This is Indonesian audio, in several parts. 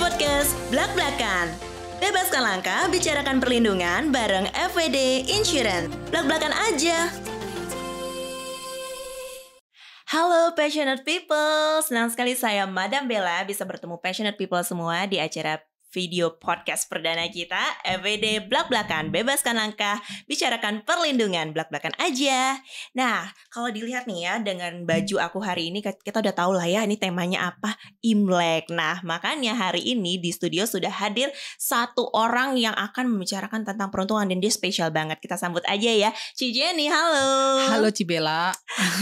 podcast Blak-Blakan. Bebaskan langkah, bicarakan perlindungan bareng FWD Insurance. Blak-Blakan aja. Halo passionate people, senang sekali saya Madam Bella bisa bertemu passionate people semua di acara video podcast perdana kita FWD Blak-Blakan, bebaskan langkah, bicarakan perlindungan, blak-blakan aja. Nah, kalau dilihat nih ya dengan baju aku hari ini, kita udah tahu lah ya ini temanya apa, Imlek. Nah, makanya hari ini di studio sudah hadir satu orang yang akan membicarakan tentang peruntungan dan dia spesial banget. Kita sambut aja ya, Ci Jenny. Halo. Halo Ci Bella.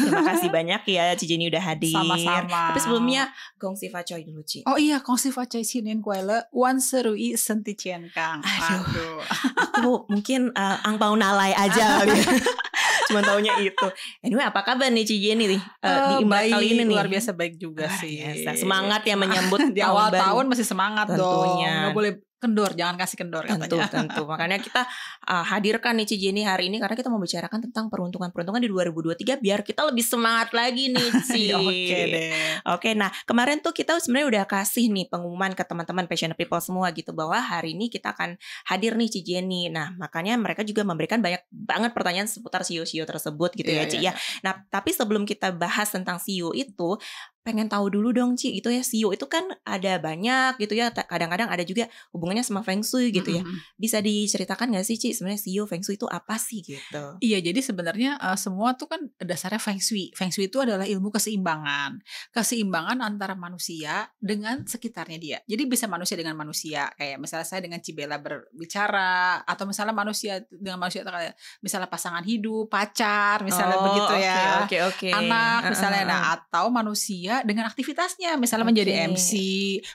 Terima kasih banyak ya Ci Jenny udah hadir. Sama-sama. Tapi sebelumnya gongsi facoy dulu Ci. Oh iya, gongsi facoy sinin kuala wan serui senti cien kang. Aduh. Aku mungkin angpau nalai aja kali ya. Cuma taunya itu. Anyway, apa kabar nih Ci Jenny nih di Imlek kali ini nih? Luar biasa baik juga sih. Biasa. Semangat ya menyambut di awal tahun masih semangat tentunya. Dong. Gak boleh kendor, jangan kasih kendor katanya. Tentu. Makanya kita hadirkan nih Ci Jenny hari ini karena kita mau bicarakan tentang peruntungan di 2023 biar kita lebih semangat lagi nih Ci. Oke deh. Oke, nah kemarin tuh kita sebenarnya udah kasih nih pengumuman ke teman-teman passionate people semua gitu bahwa hari ini kita akan hadir nih Ci Jenny. Nah, makanya mereka juga memberikan banyak banget pertanyaan seputar CEO tersebut gitu ya Ci ya. Nah, tapi sebelum kita bahas tentang CEO itu, pengen tahu dulu dong Ci, itu ya CEO itu kan ada banyak gitu ya, kadang-kadang ada juga hubungannya sama Feng Shui gitu ya. Bisa diceritakan gak sih Ci sebenarnya CEO Feng Shui itu apa sih gitu? Iya, jadi sebenarnya semua tuh kan dasarnya Feng Shui. Feng Shui itu adalah ilmu keseimbangan antara manusia dengan sekitarnya dia. Jadi bisa manusia dengan manusia, kayak misalnya saya dengan Cibela berbicara, atau misalnya manusia dengan manusia, misalnya pasangan hidup, pacar, misalnya begitu ya. Oke. Anak misalnya, nah atau manusia dengan aktivitasnya, misalnya menjadi MC,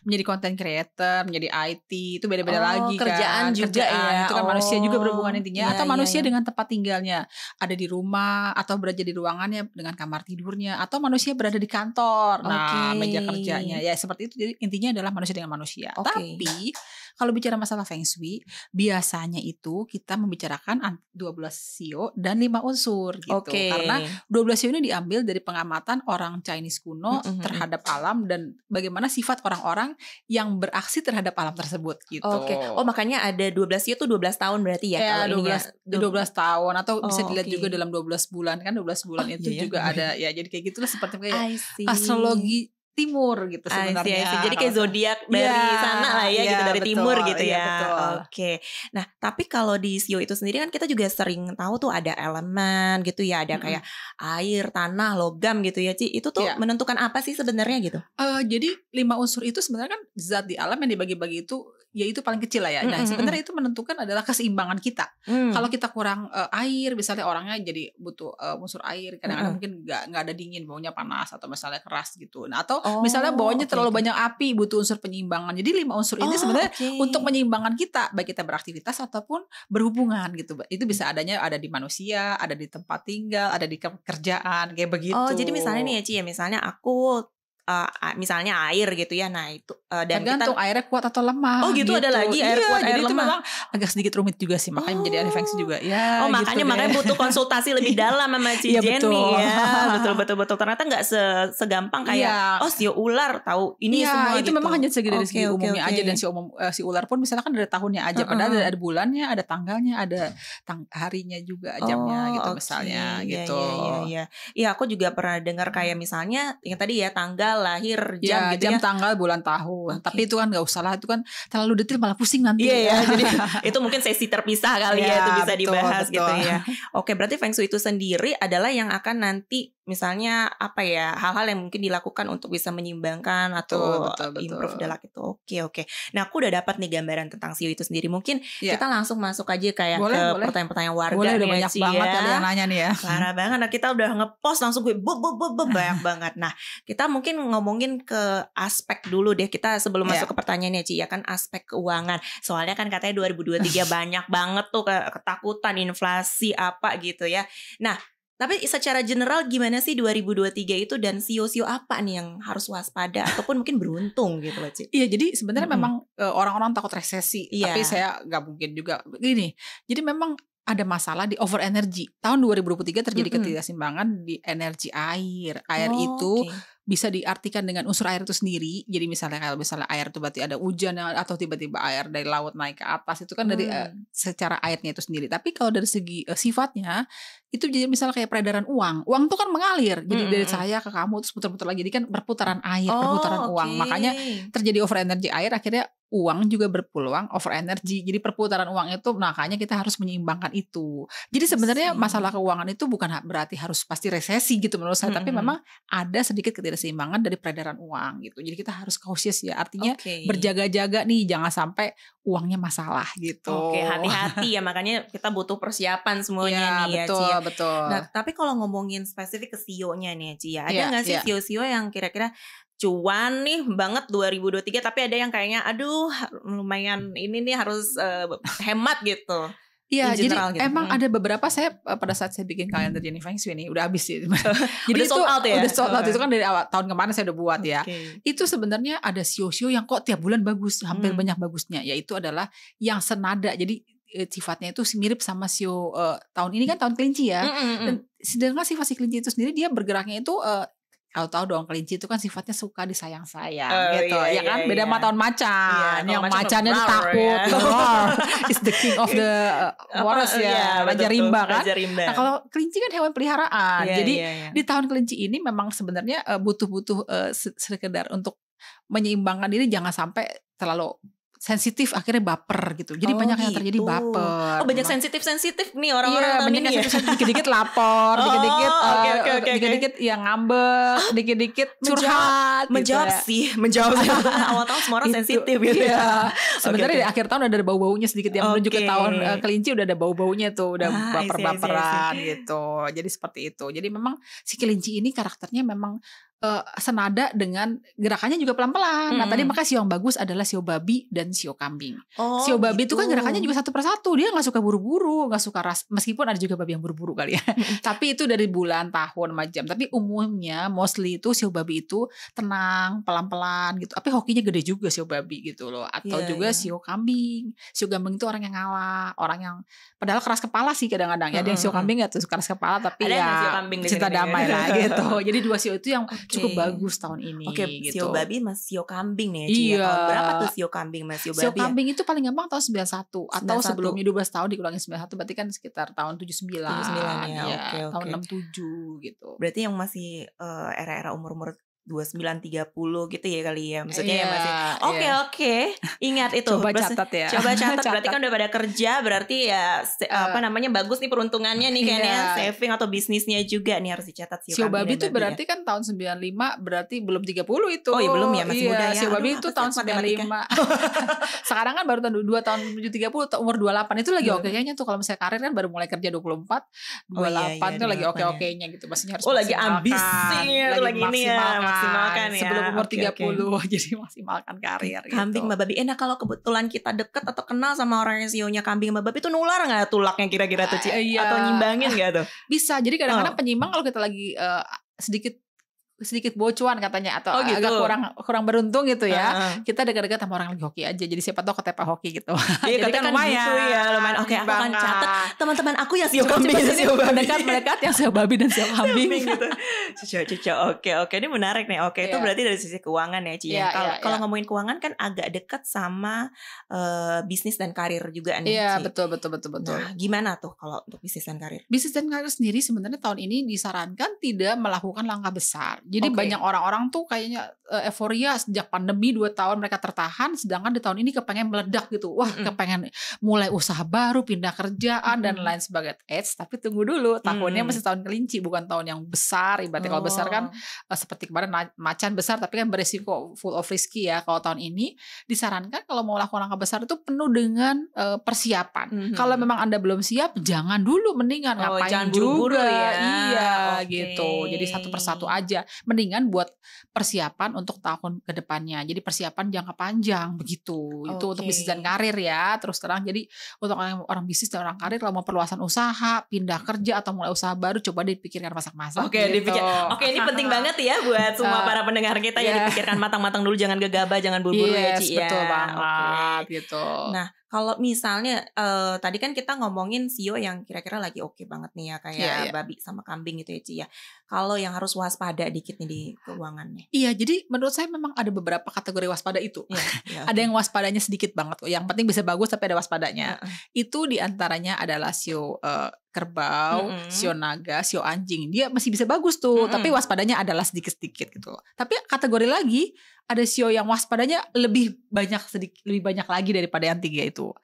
menjadi content creator, menjadi IT, itu beda-beda lagi kerjaan kan. Juga ya. Itu kan manusia juga berhubungan intinya. Atau manusia iya. dengan tempat tinggalnya, ada di rumah, atau berada di ruangannya dengan kamar tidurnya, atau manusia berada di kantor, nah meja kerjanya. Ya seperti itu, jadi intinya adalah manusia dengan manusia. Tapi kalau bicara masalah Feng Shui, biasanya itu kita membicarakan 12 sio dan 5 unsur gitu. Karena 12 sio ini diambil dari pengamatan orang Chinese kuno terhadap alam dan bagaimana sifat orang-orang yang beraksi terhadap alam tersebut gitu. Oh, makanya ada 12 sio tuh 12 tahun berarti ya kalau 12 tahun atau bisa dilihat juga dalam 12 bulan kan 12 bulan itu juga ada ya, jadi kayak gitulah seperti kayak astrologi timur gitu sebenarnya. Jadi kayak zodiak dari sana lah ya gitu, dari timur gitu ya. Oke. Nah, tapi kalau di sio itu sendiri kan kita juga sering tahu tuh ada elemen gitu ya, ada kayak air, tanah, logam gitu ya, Ci. Itu tuh menentukan apa sih sebenarnya gitu? Jadi 5 unsur itu sebenarnya kan zat di alam yang dibagi-bagi itu yaitu paling kecil lah ya. Nah, sebenarnya itu menentukan adalah keseimbangan kita. Kalau kita kurang air, misalnya orangnya jadi butuh unsur air, kadang-kadang mungkin nggak ada dingin, baunya panas atau misalnya keras gitu. Nah, atau misalnya bawahnya terlalu banyak api, butuh unsur penyeimbangan. Jadi 5 unsur ini sebenarnya untuk menyeimbangkan kita, baik kita beraktivitas ataupun berhubungan gitu. Itu bisa adanya ada di manusia, ada di tempat tinggal, ada di kerjaan, kayak begitu. Oh, jadi misalnya nih ya Ci ya, misalnya aku misalnya air gitu ya, nah itu dan tergantung airnya kuat atau lemah. Oh gitu, ada lagi air kuat, air jadi lemah. Itu memang agak sedikit rumit juga sih, makanya menjadi ahli Feng Shui juga. Ya, makanya butuh konsultasi lebih dalam sama Ci Jenny ya. Betul. Ternyata nggak segampang kayak sio ular tahu ini semua itu gitu. Memang hanya dari segi umumnya aja, dan si ular pun misalnya kan dari tahunnya aja, padahal ada bulannya, ada tanggalnya, ada harinya juga, jamnya gitu misalnya gitu. Iya, aku juga pernah dengar kayak misalnya yang tadi ya tanggal lahir jam gitu jam, tanggal, bulan, tahun. Tapi itu kan nggak usah lah, itu kan terlalu detail malah pusing nanti. Iya. Jadi itu mungkin sesi terpisah kali ya, itu bisa dibahas gitu ya. Oke, berarti Feng Shui itu sendiri adalah yang akan nanti misalnya apa ya, hal-hal yang mungkin dilakukan untuk bisa menyimbangkan atau improve dalam itu. Oke. Nah, aku udah dapat nih gambaran tentang sio itu sendiri. Mungkin kita langsung masuk aja kayak ke pertanyaan-pertanyaan warga. Boleh, udah banyak banget yang nanya nih ya. Parah banget. Nah, kita udah ngepost langsung banyak banget. Nah, kita mungkin ngomongin ke aspek dulu deh. Kita sebelum masuk ke pertanyaannya Ci, ya kan aspek keuangan. Soalnya kan katanya 2023 banyak banget tuh ketakutan inflasi apa gitu ya. Nah, tapi secara general gimana sih 2023 itu, dan sio-sio apa nih yang harus waspada ataupun mungkin beruntung gitu loh Ci? Iya, jadi sebenarnya memang orang-orang takut resesi, tapi saya nggak mungkin juga gini. Jadi memang ada masalah di over energy. Tahun 2023 terjadi ketidakseimbangan di energi air. Air itu bisa diartikan dengan unsur air itu sendiri. Jadi misalnya air itu berarti ada hujan atau tiba-tiba air dari laut naik ke atas, itu kan dari secara airnya itu sendiri. Tapi kalau dari segi sifatnya itu jadi misalnya kayak peredaran uang tuh kan mengalir, jadi dari saya ke kamu terus putar-putar lagi, jadi kan perputaran air, perputaran uang, makanya terjadi over energy air, akhirnya uang juga berpeluang over energy. Jadi perputaran uang itu, makanya kita harus menyeimbangkan itu. Jadi sebenarnya masalah keuangan itu bukan berarti harus pasti resesi gitu menurut saya, tapi memang ada sedikit ketidakseimbangan dari peredaran uang gitu. Jadi kita harus cautious ya, artinya berjaga-jaga nih, jangan sampai uangnya masalah gitu. Hati-hati ya, makanya kita butuh persiapan semuanya nih betul, ya, Ci. Betul. Nah, tapi kalau ngomongin spesifik ke CEO-nya nih ya, Ci, ada nggak sih CEO-CEO yang kira-kira cuan nih banget 2023, tapi ada yang kayaknya aduh lumayan ini nih harus hemat gitu. Iya, jadi gitu. Emang ada beberapa, saya pada saat saya bikin kalender Jenny Feng Shui nih udah habis sih. Jadi udah sold out ya? Udah sold out, itu kan dari awal tahun kemarin saya udah buat ya. Itu sebenarnya ada CEO yang kok tiap bulan bagus, hampir banyak bagusnya. Yaitu adalah yang senada. Jadi sifatnya itu mirip sama CEO tahun ini kan tahun kelinci ya. Dan sedangkan sifat si kelinci itu sendiri dia bergeraknya itu tahu dong, kelinci itu kan sifatnya suka disayang-sayang gitu, ya kan? Beda sama tahun macan, yang macannya itu takut, is the king of the forest ya, Raja Rimba kan. Nah kalau kelinci kan hewan peliharaan, jadi di tahun kelinci ini memang sebenarnya butuh sekedar untuk menyeimbangkan diri, jangan sampai terlalu sensitif akhirnya baper gitu. Jadi banyak yang terjadi baper. Banyak sensitif nih orang-orang tahun ini ya. Dikit-dikit lapor, dikit-dikit yang ngambek, dikit-dikit curhat. Menjawab sih. Awal tahun semua orang sensitif gitu ya. Sebenarnya di akhir tahun udah ada bau-baunya sedikit yang menuju ke tahun kelinci, udah ada bau-baunya tuh, udah baper-baperan gitu. Jadi seperti itu. Jadi memang si kelinci ini karakternya memang senada dengan gerakannya juga pelan-pelan. Nah tadi maka sio yang bagus adalah sio babi dan sio kambing. Sio babi itu kan gerakannya juga satu persatu, dia nggak suka buru-buru, nggak suka meskipun ada juga babi yang buru-buru kali ya. Tapi itu dari bulan, tahun, jam. Tapi umumnya mostly itu sio babi itu tenang, pelan-pelan gitu. Tapi hokinya gede juga sio babi gitu loh. Atau juga sio kambing. Sio kambing itu orang yang ngalah, orang yang padahal keras kepala sih kadang-kadang ya. Ada yang sio kambing nggak tuh keras kepala, tapi ada cinta damai lah gitu. Jadi dua sio itu yang cukup bagus tahun ini. Gitu. Sio babi mas sio kambing nih ya. Tahun berapa tuh sio kambing mas sio babi? Sio kambing itu paling gampang tahun 91 atau sebelumnya 12 tahun dikurangi 91 berarti kan sekitar tahun 79 ya. Tahun 67 gitu. Berarti yang masih era-era umur-umur 29-30 gitu ya kali ya. Maksudnya ya masih oke. Ingat itu. Coba catat ya. Coba catat. Berarti kan udah pada kerja. Berarti ya bagus nih peruntungannya nih kayaknya. Saving atau bisnisnya juga nih harus dicatat. Sio babi itu berarti kan tahun 95, berarti belum 30 itu. Oh iya belum ya, masih muda ya. Sio babi itu tahun 95. Sekarang kan baru tahun 2 tahun 30, umur 28 itu lagi oke-nya tuh. Kalau misalnya karir kan baru mulai kerja 24, 28 itu lagi oke-okenya gitu. Maksudnya harus lagi ambisinya lagi ini ya. Maksimalkan ya. Sebelum umur 30 jadi maksimalkan karir gitu. Kambing Mbak Babi. Nah kalau kebetulan kita deket atau kenal sama orang yang CEO-nya kambing Mbak Babi itu nular gak tulaknya kira-kira tuh Ci? Atau nyimbangin gak tuh? Bisa. Jadi kadang-kadang penyimbang kalau kita lagi sedikit bocuan katanya atau agak kurang beruntung gitu ya. Kita dekat-dekat sama orang lagi hoki aja. Jadi siapa tahu ketepa hoki gitu. Iya, jadi kan lumayan. Gitu ya, lumayan. Oke, aku akan catat teman-teman aku yang sio kambing, sio babi. Mendekat yang sio babi dan sio kambing gitu. Cocok. Oke, ini menarik nih. Oke, itu berarti dari sisi keuangan ya, Ci. Kalau ngomongin keuangan kan agak dekat sama bisnis dan karir juga nih. Iya, betul. Nah, gimana tuh kalau untuk bisnis dan karir? Bisnis dan karir sendiri sebenarnya tahun ini disarankan tidak melakukan langkah besar. Jadi banyak orang-orang tuh kayaknya euforia sejak pandemi 2 tahun mereka tertahan, sedangkan di tahun ini kepengen meledak gitu. Wah, kepengen mulai usaha baru, pindah kerjaan dan lain sebagainya. Tapi tunggu dulu, tahunnya masih tahun kelinci, bukan tahun yang besar. Ibaratnya kalau besar kan seperti kemarin macan besar tapi kan beresiko full of risky ya. Kalau tahun ini disarankan kalau mau lakukan langkah besar itu penuh dengan persiapan. Kalau memang Anda belum siap, jangan dulu, mendingan ngapain jangan juga. Ya. Iya, gitu. Jadi satu persatu aja. Mendingan buat persiapan untuk tahun ke depannya. Jadi persiapan jangka panjang begitu. Itu untuk bisnis dan karir ya. Terus terang, jadi untuk orang bisnis dan orang karir kalau mau perluasan usaha, pindah kerja atau mulai usaha baru, coba dipikirkan masak-masak. Gitu. Ini penting banget ya buat semua para pendengar kita ya, dipikirkan matang-matang dulu, jangan gegabah, jangan buru-buru ya Ci ya. Betul banget gitu. Nah, Kalau misalnya tadi kan kita ngomongin sio yang kira-kira lagi oke banget nih ya, kayak babi sama kambing gitu ya Ci ya. Kalau yang harus waspada dikit nih di keuangannya. Iya, jadi menurut saya memang ada beberapa kategori waspada itu. Ya, ada yang waspadanya sedikit banget kok. Yang penting bisa bagus tapi ada waspadanya. Itu diantaranya adalah sio kerbau, sio naga, sio anjing. Dia masih bisa bagus tuh, tapi waspadanya adalah sedikit-sedikit gitu loh. Tapi kategori lagi ada sio yang waspadanya lebih banyak lagi daripada yang 3 itu.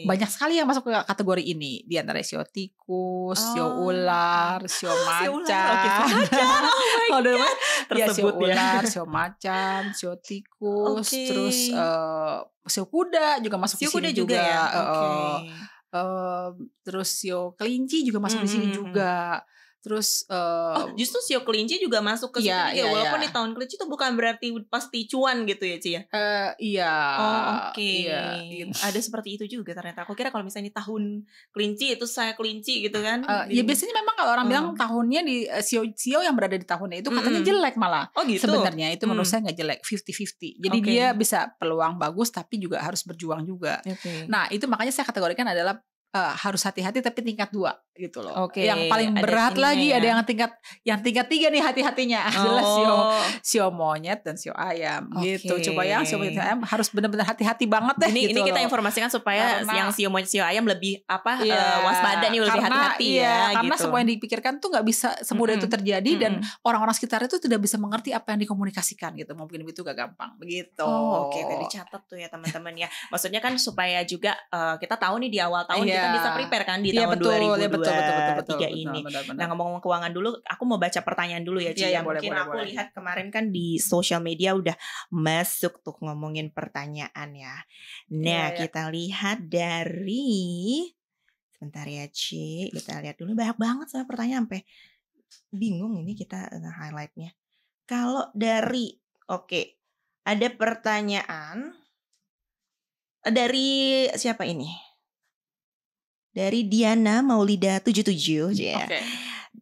Banyak sekali yang masuk ke kategori ini. Di antara sio tikus, sio ular, sio macan. Oh my God. Ya, sio ular, sio macan, sio tikus, terus sio kuda juga masuk di sini juga. Ya? Terus sio kelinci juga masuk di sini juga. Terus justru sio kelinci juga masuk ke situ juga, walaupun di tahun kelinci itu bukan berarti pasti cuan gitu ya Ci ya? Iya. Iya, gitu. Ada seperti itu juga ternyata. Aku kira kalau misalnya di tahun kelinci itu saya kelinci gitu kan. Ya biasanya memang kalau orang bilang tahunnya di sio yang berada di tahunnya itu katanya jelek malah. Oh gitu. Sebenarnya itu menurut saya nggak jelek, 50-50. Jadi dia bisa peluang bagus tapi juga harus berjuang juga. Nah itu makanya saya kategorikan adalah harus hati-hati tapi tingkat 2 gitu loh. Yang paling berat lagi ada yang tingkat 3 nih hati-hatinya adalah sio monyet dan sio ayam gitu. Coba yang sio monyet ayam harus benar-benar hati-hati banget deh. Ini kita informasikan supaya yang sio monyet sio ayam lebih waspada nih, lebih hati-hati karena gitu. semua yang dipikirkan tuh nggak bisa semudah itu terjadi dan orang-orang sekitar itu tidak bisa mengerti apa yang dikomunikasikan gitu. Mungkin itu gak gampang begitu. Tadi catat tuh ya teman-teman ya. Maksudnya kan supaya juga kita tahu nih di awal tahun kita bisa prepare kan di tahun 2023 ini. Betul. Nah ngomong-ngomong keuangan dulu, aku mau baca pertanyaan dulu ya Ci. Mungkin aku lihat kemarin kan di sosial media udah masuk tuh ngomongin pertanyaan ya. Nah kita lihat dari, sebentar ya Ci, kita lihat dulu, banyak banget sama pertanyaan sampai bingung ini kita highlightnya. Kalau dari ada pertanyaan dari siapa ini? Dari Diana Maulida 77 ya.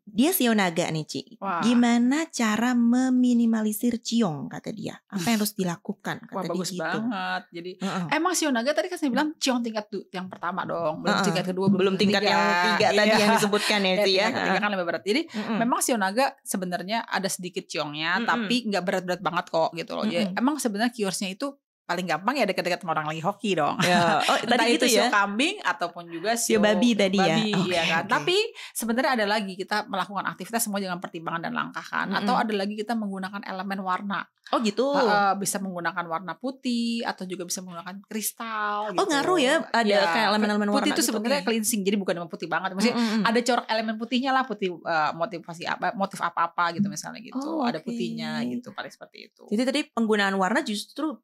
Dia sio naga nih Ci. Gimana cara meminimalisir ciong kata dia? Apa yang harus dilakukan kata dia bagus gitu. Banget. Jadi emang sio naga tadi kan saya bilang ciong tingkat yang pertama dong. Belum tingkat kedua, belum tingkat yang 3 tadi yang disebutkan ya Ci ya. Tingkat kan lebih berat. Jadi memang sio naga sebenarnya ada sedikit ciongnya tapi nggak berat-berat banget kok gitu loh. Jadi emang sebenarnya cure-nya itu paling gampang ya dekat-dekat sama orang lagi hoki dong. Tadi gitu itu ya. Sio kambing ataupun juga sio babi tadi ya. Kan. Tapi sebenarnya ada lagi kita melakukan aktivitas semua dengan pertimbangan dan langkah kan. Atau ada lagi kita menggunakan elemen warna. Oh gitu. Bisa menggunakan warna putih atau juga bisa menggunakan kristal. Gitu. Oh ngaruh ya. Ada kayak elemen-elemen warna. Putih itu sebenarnya cleansing. Jadi bukan cuma putih banget. Maksudnya ada corak elemen putihnya lah. Putih motif apa-apa gitu misalnya gitu. Ada putihnya gitu. Paling seperti itu. Jadi tadi penggunaan warna justru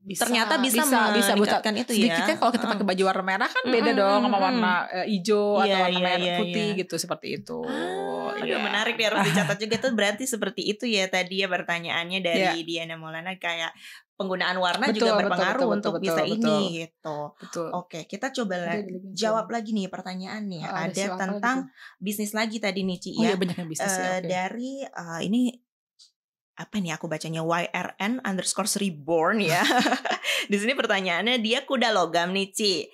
ternyata bisa meningkatkan itu ya. Sedikit kan kalau kita pakai baju warna merah kan beda dong sama warna hijau atau warna merah putih gitu seperti itu. Menarik ya, harus dicatat juga tuh, berarti seperti itu ya tadi ya pertanyaannya dari Diana Maulana, kayak penggunaan warna juga berpengaruh untuk bisa ini gitu. Oke, kita coba jawab lagi nih pertanyaannya. Ada tentang bisnis lagi tadi nih Ci ya. Banyak yang bisnis dari ini apa nih aku bacanya YRN_reborn ya. Di sini pertanyaannya dia kuda logam nih Ci.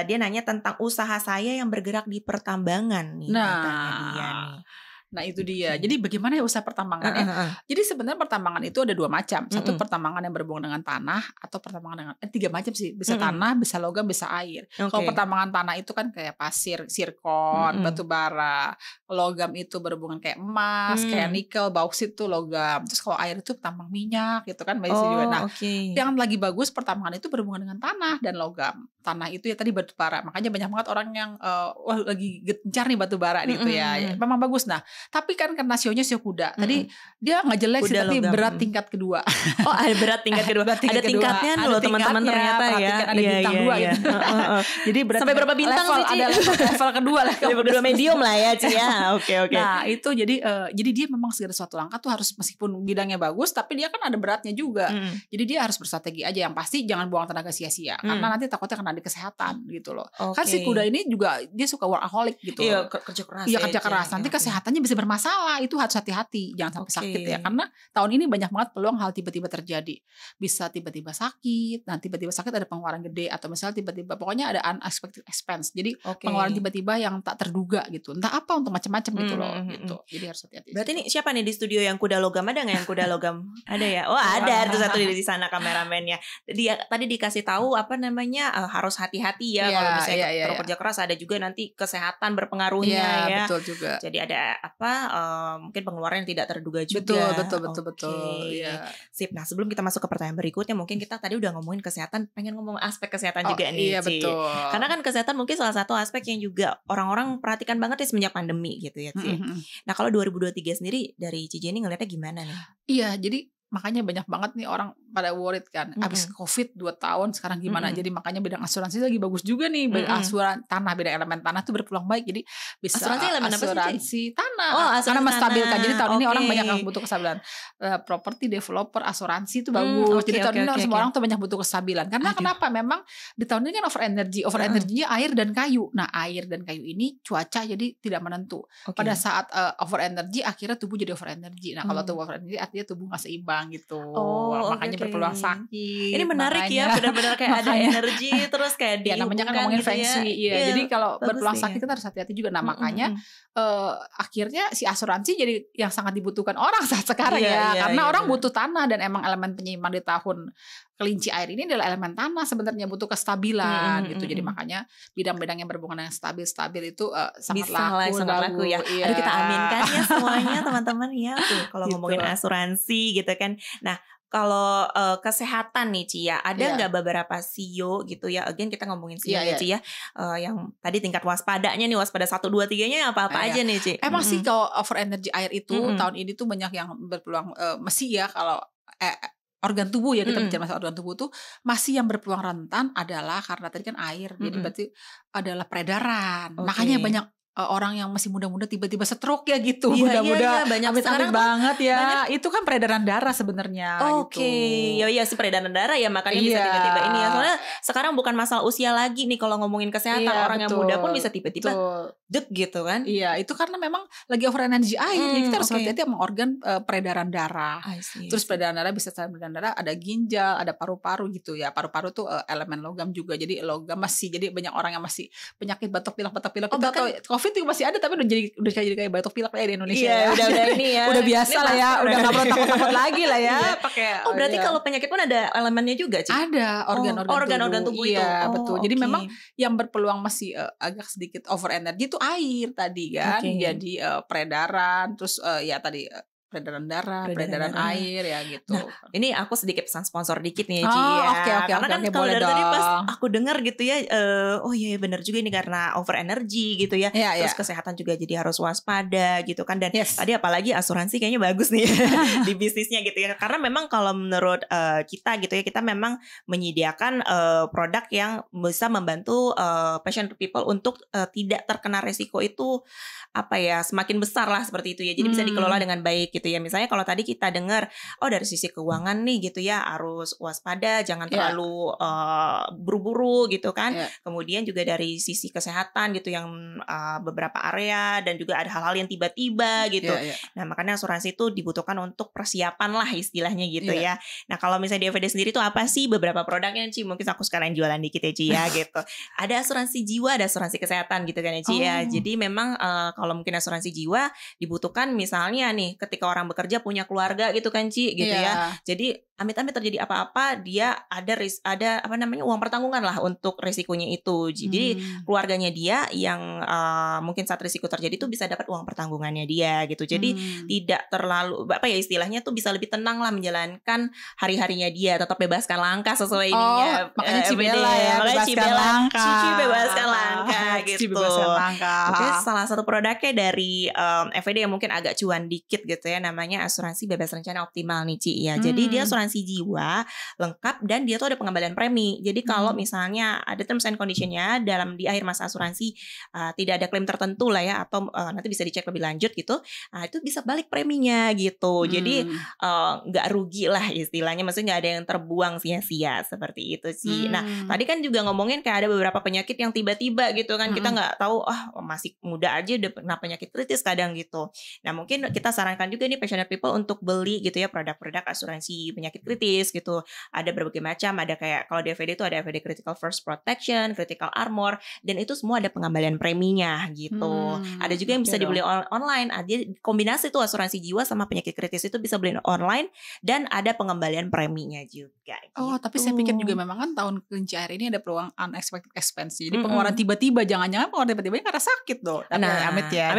Dia nanya tentang usaha saya yang bergerak di pertambangan nih. Dia nih. Nah itu dia. Jadi bagaimana ya usaha pertambangan ya? Jadi sebenarnya pertambangan itu ada 2 macam. Satu pertambangan yang berhubungan dengan tanah atau pertambangan dengan 3 macam sih. Bisa tanah, bisa logam, bisa air. Kalau pertambangan tanah itu kan kayak pasir, sirkon, batu bara. Logam itu berhubungan kayak emas, kayak nikel, bauksit itu logam. Terus kalau air itu tambang minyak gitu kan. Juga. Nah yang lagi bagus pertambangan itu berhubungan dengan tanah dan logam. Tanah itu ya tadi batu bara. Makanya banyak banget orang yang lagi gencar nih batu bara gitu ya. Memang bagus. Nah tapi kan karena sionya sio kuda. Tadi dia nggak jelek sih, tapi berat tingkat kedua. Oh ada berat tingkat kedua. Ada tingkatnya loh teman-teman ternyata ya. Ada bintang 2 gitu. Jadi berat sampai berapa bintang sih Ci? Ada level kedua lah. Level medium lah ya Ci ya. Oke. Nah itu jadi dia memang segala suatu langkah tuh harus meskipun bidangnya bagus, tapi dia kan ada beratnya juga. Jadi dia harus berstrategi aja. Yang pasti jangan buang tenaga sia-sia. Karena nanti takutnya kena di kesehatan gitu loh. Kan si kuda ini juga dia suka workaholic gitu. Iya kerja keras. Iya kerja keras. Nanti kesehatannya bisa bisa bermasalah, itu harus hati-hati, jangan sampai sakit ya. Karena tahun ini banyak banget peluang hal tiba-tiba terjadi. Bisa tiba-tiba sakit, nah tiba-tiba sakit ada pengeluaran gede, atau misalnya tiba-tiba pokoknya ada unexpected expense. Jadi pengeluaran tiba-tiba yang tak terduga gitu. Entah apa untuk macam-macam gitu loh gitu. Jadi harus hati-hati. Berarti ini siapa nih di studio yang kuda logam, ada nggak yang kuda logam? Ada ya? Oh ada tuh satu di sana kameramennya. Dia tadi dikasih tahu apa namanya harus hati-hati ya kalau misalnya terlalu kerja keras, ada juga nanti kesehatan berpengaruhnya ya. Betul juga. Jadi ada mungkin pengeluaran yang tidak terduga juga. Betul. Ya. Sip. Nah sebelum kita masuk ke pertanyaan berikutnya, mungkin kita tadi udah ngomongin kesehatan, pengen ngomong aspek kesehatan juga nih. Iya betul. Karena kan kesehatan mungkin salah satu aspek yang juga orang-orang perhatikan banget ya semenjak pandemi gitu ya Ci. Nah kalau 2023 sendiri dari Ci Jenny ngeliatnya gimana nih? Iya, jadi makanya banyak banget nih orang pada worried kan. Abis COVID 2 tahun sekarang gimana. Jadi makanya bidang asuransi lagi bagus juga nih. Asuransi tanah, bidang elemen tanah tuh berpeluang baik. Jadi bisa asuransi tanah. Karena menstabilkan. Jadi tahun ini orang banyak yang butuh kestabilan. Property developer, asuransi itu bagus. Jadi tahun ini semua orang tuh banyak butuh kestabilan. Karena kenapa? Memang di tahun ini kan over energy. Over energinya air dan kayu. Nah air dan kayu ini cuaca jadi tidak menentu. Pada saat over energy akhirnya tubuh jadi over energy. Nah kalau tubuh over energy artinya tubuh gak seimbang gitu. Makanya berpeluang sakit. Ini menarik ya, benar-benar kayak ada energi terus kayak namanya kan ngomongin feng shui. Iya, jadi kalau berpeluang sakit kita harus hati-hati juga. Nah, makanya akhirnya si asuransi jadi yang sangat dibutuhkan orang saat sekarang karena orang butuh tanah dan emang elemen penyeimbang di tahun kelinci air ini adalah elemen tanah, sebenarnya butuh kestabilan gitu. Jadi makanya bidang-bidang yang berhubungan dengan stabil itu sangat laku ya. Aduh kita aminkan ya semuanya teman-teman ya. Tuh kalau ngomongin asuransi gitu kan. Nah, kalau kesehatan nih Ci ya, ada nggak beberapa CEO gitu ya, again kita ngomongin CEO ya Ci ya, yang tadi tingkat waspadanya nih, waspada 1, 2, 3-nya apa-apa aja nih Ci? Emang sih kalau over energy air itu tahun ini tuh banyak yang berpeluang mesti ya kalau organ tubuh ya, kita bicara masalah organ tubuh tuh masih yang berpeluang rentan adalah karena tadi kan air, jadi berarti adalah peredaran. Makanya banyak orang yang masih muda-muda tiba-tiba stroke ya gitu, muda-muda amit-amit banget ya, itu kan peredaran darah sebenarnya. Ya sih peredaran darah ya, makanya bisa tiba-tiba ini ya. Soalnya sekarang bukan masalah usia lagi nih kalau ngomongin kesehatan, orang yang muda pun bisa tiba-tiba deg gitu kan. Iya, itu karena memang lagi over energy air, jadi kita harus hati-hati sama organ peredaran darah. Terus peredaran darah bisa peredaran darah, ada ginjal, ada paru-paru gitu ya. Paru-paru tuh elemen logam juga, jadi logam masih, jadi banyak orang yang masih penyakit batuk pilek kita atau COVID itu masih ada, tapi udah jadi kayak batuk pilek ya di Indonesia. Udah ini ya. Udah biasa lah ya, udah nggak perlu takut-takut lagi lah ya. Pakai. Berarti kalau penyakit pun ada elemennya juga, Ci? Ada organ-organ tubuh itu. Iya, betul. Jadi memang yang berpeluang masih agak sedikit over energy itu air tadi kan. Jadi peredaran, terus ya tadi peredaran darah, peredaran air ya gitu. Nah, ini aku sedikit pesan sponsor dikit nih Ci ya. Karena kan kalau dari tadi pas aku dengar gitu ya, benar juga ini karena over energy gitu ya. Terus kesehatan juga jadi harus waspada gitu kan. Dan tadi apalagi asuransi kayaknya bagus nih di bisnisnya gitu ya. Karena memang kalau menurut kita gitu ya, kita memang menyediakan produk yang bisa membantu passionate people untuk tidak terkena resiko itu semakin besar lah seperti itu ya. Jadi bisa dikelola dengan baik gitu ya. Misalnya kalau tadi kita dengar dari sisi keuangan nih gitu ya, harus waspada, jangan terlalu buru-buru gitu kan. Kemudian juga dari sisi kesehatan gitu yang beberapa area, dan juga ada hal-hal yang tiba-tiba gitu. Nah, makanya asuransi itu dibutuhkan untuk persiapan lah istilahnya gitu ya. Nah, kalau misalnya di FVD sendiri tuh apa sih beberapa produknya Ci? Mungkin aku sekalian jualan dikit ya Ci ya gitu. Ada asuransi jiwa, ada asuransi kesehatan gitu kan ya Ci ya. Jadi memang kalau mungkin asuransi jiwa dibutuhkan misalnya nih ketika orang bekerja punya keluarga gitu kan Ci gitu ya. Jadi amit-amit terjadi apa-apa, dia ada uang pertanggungan lah untuk risikonya itu. Jadi keluarganya dia yang mungkin saat risiko terjadi tuh bisa dapat uang pertanggungannya dia gitu. Jadi tidak terlalu istilahnya tuh bisa lebih tenang lah menjalankan hari-harinya dia, tetap bebaskan langkah sesuai ininya. Makanya Cibela ya, bebaskan langkah. Cici bebaskan langkah gitu. Bebaskan langkah. Oke, salah satu produknya dari FVD yang mungkin agak cuan dikit gitu ya, namanya asuransi bebas rencana optimal nih Ci ya. Jadi dia asuransi jiwa lengkap dan dia tuh ada pengembalian premi. Jadi kalau misalnya ada terms and conditionnya di akhir masa asuransi tidak ada klaim tertentu lah ya, atau nanti bisa dicek lebih lanjut gitu, itu bisa balik preminya gitu. Jadi nggak rugi lah istilahnya, maksudnya nggak ada yang terbuang sia-sia seperti itu sih. Nah tadi kan juga ngomongin kayak ada beberapa penyakit yang tiba-tiba gitu kan kita nggak tahu masih muda aja udah kena penyakit kritis kadang gitu. Nah mungkin kita sarankan juga nih passionate people untuk beli gitu ya produk-produk asuransi penyakit kritis gitu. Ada berbagai macam, ada kayak kalau di FVD itu ada FVD Critical First Protection, Critical Armor, dan itu semua ada pengembalian preminya gitu. Ada juga yang bisa dibeli online, ada kombinasi tuh asuransi jiwa sama penyakit kritis itu bisa beli online dan ada pengembalian preminya juga. Oh, gitu. tapi saya pikir juga memang kan tahun kelinci air ini ada peluang unexpected expense. Jadi pengeluaran tiba-tiba, jangan-jangan pengeluaran tiba-tiba karena sakit dong. Nah, amit ya,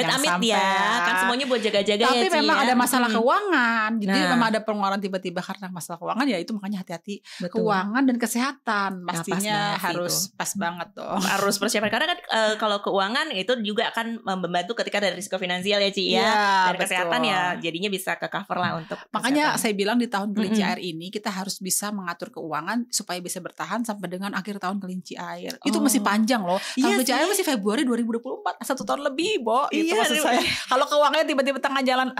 kan semuanya buat jaga-jaga tapi ya. Tapi memang ada masalah keuangan. Jadi memang ada pengeluaran tiba-tiba karena masalah keuangan, ya itu makanya hati-hati. Keuangan dan kesehatan pastinya harus pas banget dong. Harus persiapan karena kan kalau keuangan itu juga akan membantu ketika ada risiko finansial ya Ci ya. Dan kesehatan ya jadinya bisa ke cover lah untuk makanya saya bilang di tahun kelinci air ini kita harus bisa mengatur keuangan supaya bisa bertahan sampai dengan akhir tahun kelinci air. Itu masih panjang loh. Tahun kelinci air masih Februari 2024, 1 tahun lebih, Bo. Itu maksud saya. Kalau keuangannya tiba-tiba tengah jalan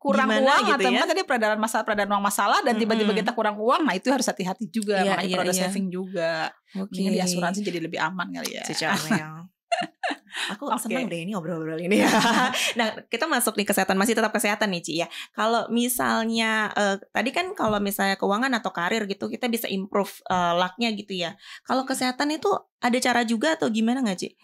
kurang uang gitu atau tadi peredaran uang masalah dan tiba-tiba kita kurang uang, nah itu harus hati-hati juga. Makanya perlu ada saving juga. Mungkin di asuransi jadi lebih aman kali ya. Aku senang deh ini obrol-obrol ini ya. Nah kita masuk nih kesehatan, masih tetap kesehatan nih Ci ya. Kalau misalnya tadi kan kalau misalnya keuangan atau karir gitu kita bisa improve luck-nya gitu ya. Kalau kesehatan itu ada cara juga atau gimana gak Ci?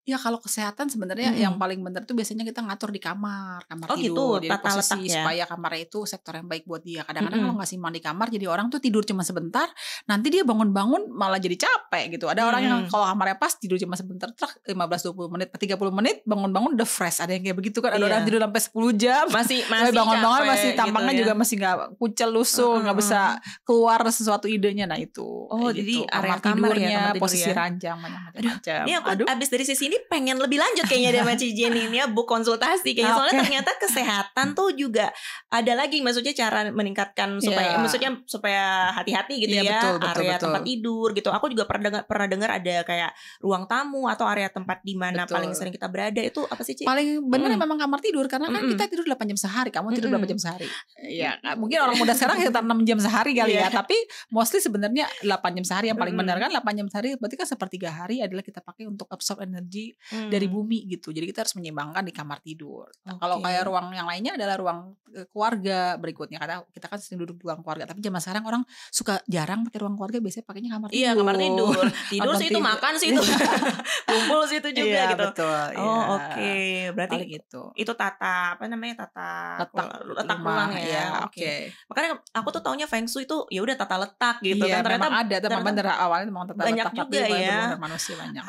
Ya kalau kesehatan sebenarnya yang paling benar tuh biasanya kita ngatur di kamar tidur, gitu, jadi posisi letak ya? Supaya kamarnya itu sektor yang baik buat dia. Kadang-kadang kalau nggak simbang di kamar, jadi orang tuh tidur cuma sebentar, nanti dia bangun-bangun malah jadi capek gitu. Ada orang yang kalau kamarnya pas tidur cuma sebentar, 15-20 menit, 30 menit bangun-bangun udah fresh. Ada yang kayak begitu kan? Ada orang tidur sampai 10 jam, masih bangun-bangun masih tampangnya gitu juga masih nggak kucel lusuh, nggak bisa keluar sesuatu idenya. Nah itu. Jadi area kamar tidurnya, posisi ranjang macam-macam. Ini aku abis dari sisi ini pengen lebih lanjut kayaknya sama Ci Jenny ini ya, bu konsultasi kayaknya. Soalnya ternyata kesehatan tuh juga ada lagi, maksudnya cara meningkatkan supaya maksudnya supaya hati-hati gitu ya. Betul, tempat tidur gitu. Aku juga pernah dengar ada kayak ruang tamu atau area tempat di mana paling sering kita berada itu apa sih Ci? Paling benar memang kamar tidur karena kan kita tidur 8 jam sehari. Kamu tidur berapa jam sehari? Ya, mungkin orang muda sekarang sekitar 6 jam sehari kali ya. Tapi mostly sebenarnya 8 jam sehari yang paling benar kan. 8 jam sehari berarti kan sepertiga hari adalah kita pakai untuk absorb energi dari bumi gitu. Jadi kita harus menyeimbangkan di kamar tidur. Kalau kayak ruang yang lainnya adalah ruang keluarga berikutnya. Karena kita kan sering duduk di ruang keluarga. Tapi zaman sekarang orang suka jarang pakai ruang keluarga, biasanya pakainya kamar tidur. Iya, kamar tidur. Tidur sih itu, makan sih itu. Kumpul sih itu juga gitu. Betul. Oke. Berarti gitu. Itu tata letak ruang ya. Oke. Makanya aku tuh taunya Feng Shui itu ya udah tata letak gitu kan. Ternyata memang ada, memang bener awalnya memang tata banyak letak juga ya. Manusia banyak.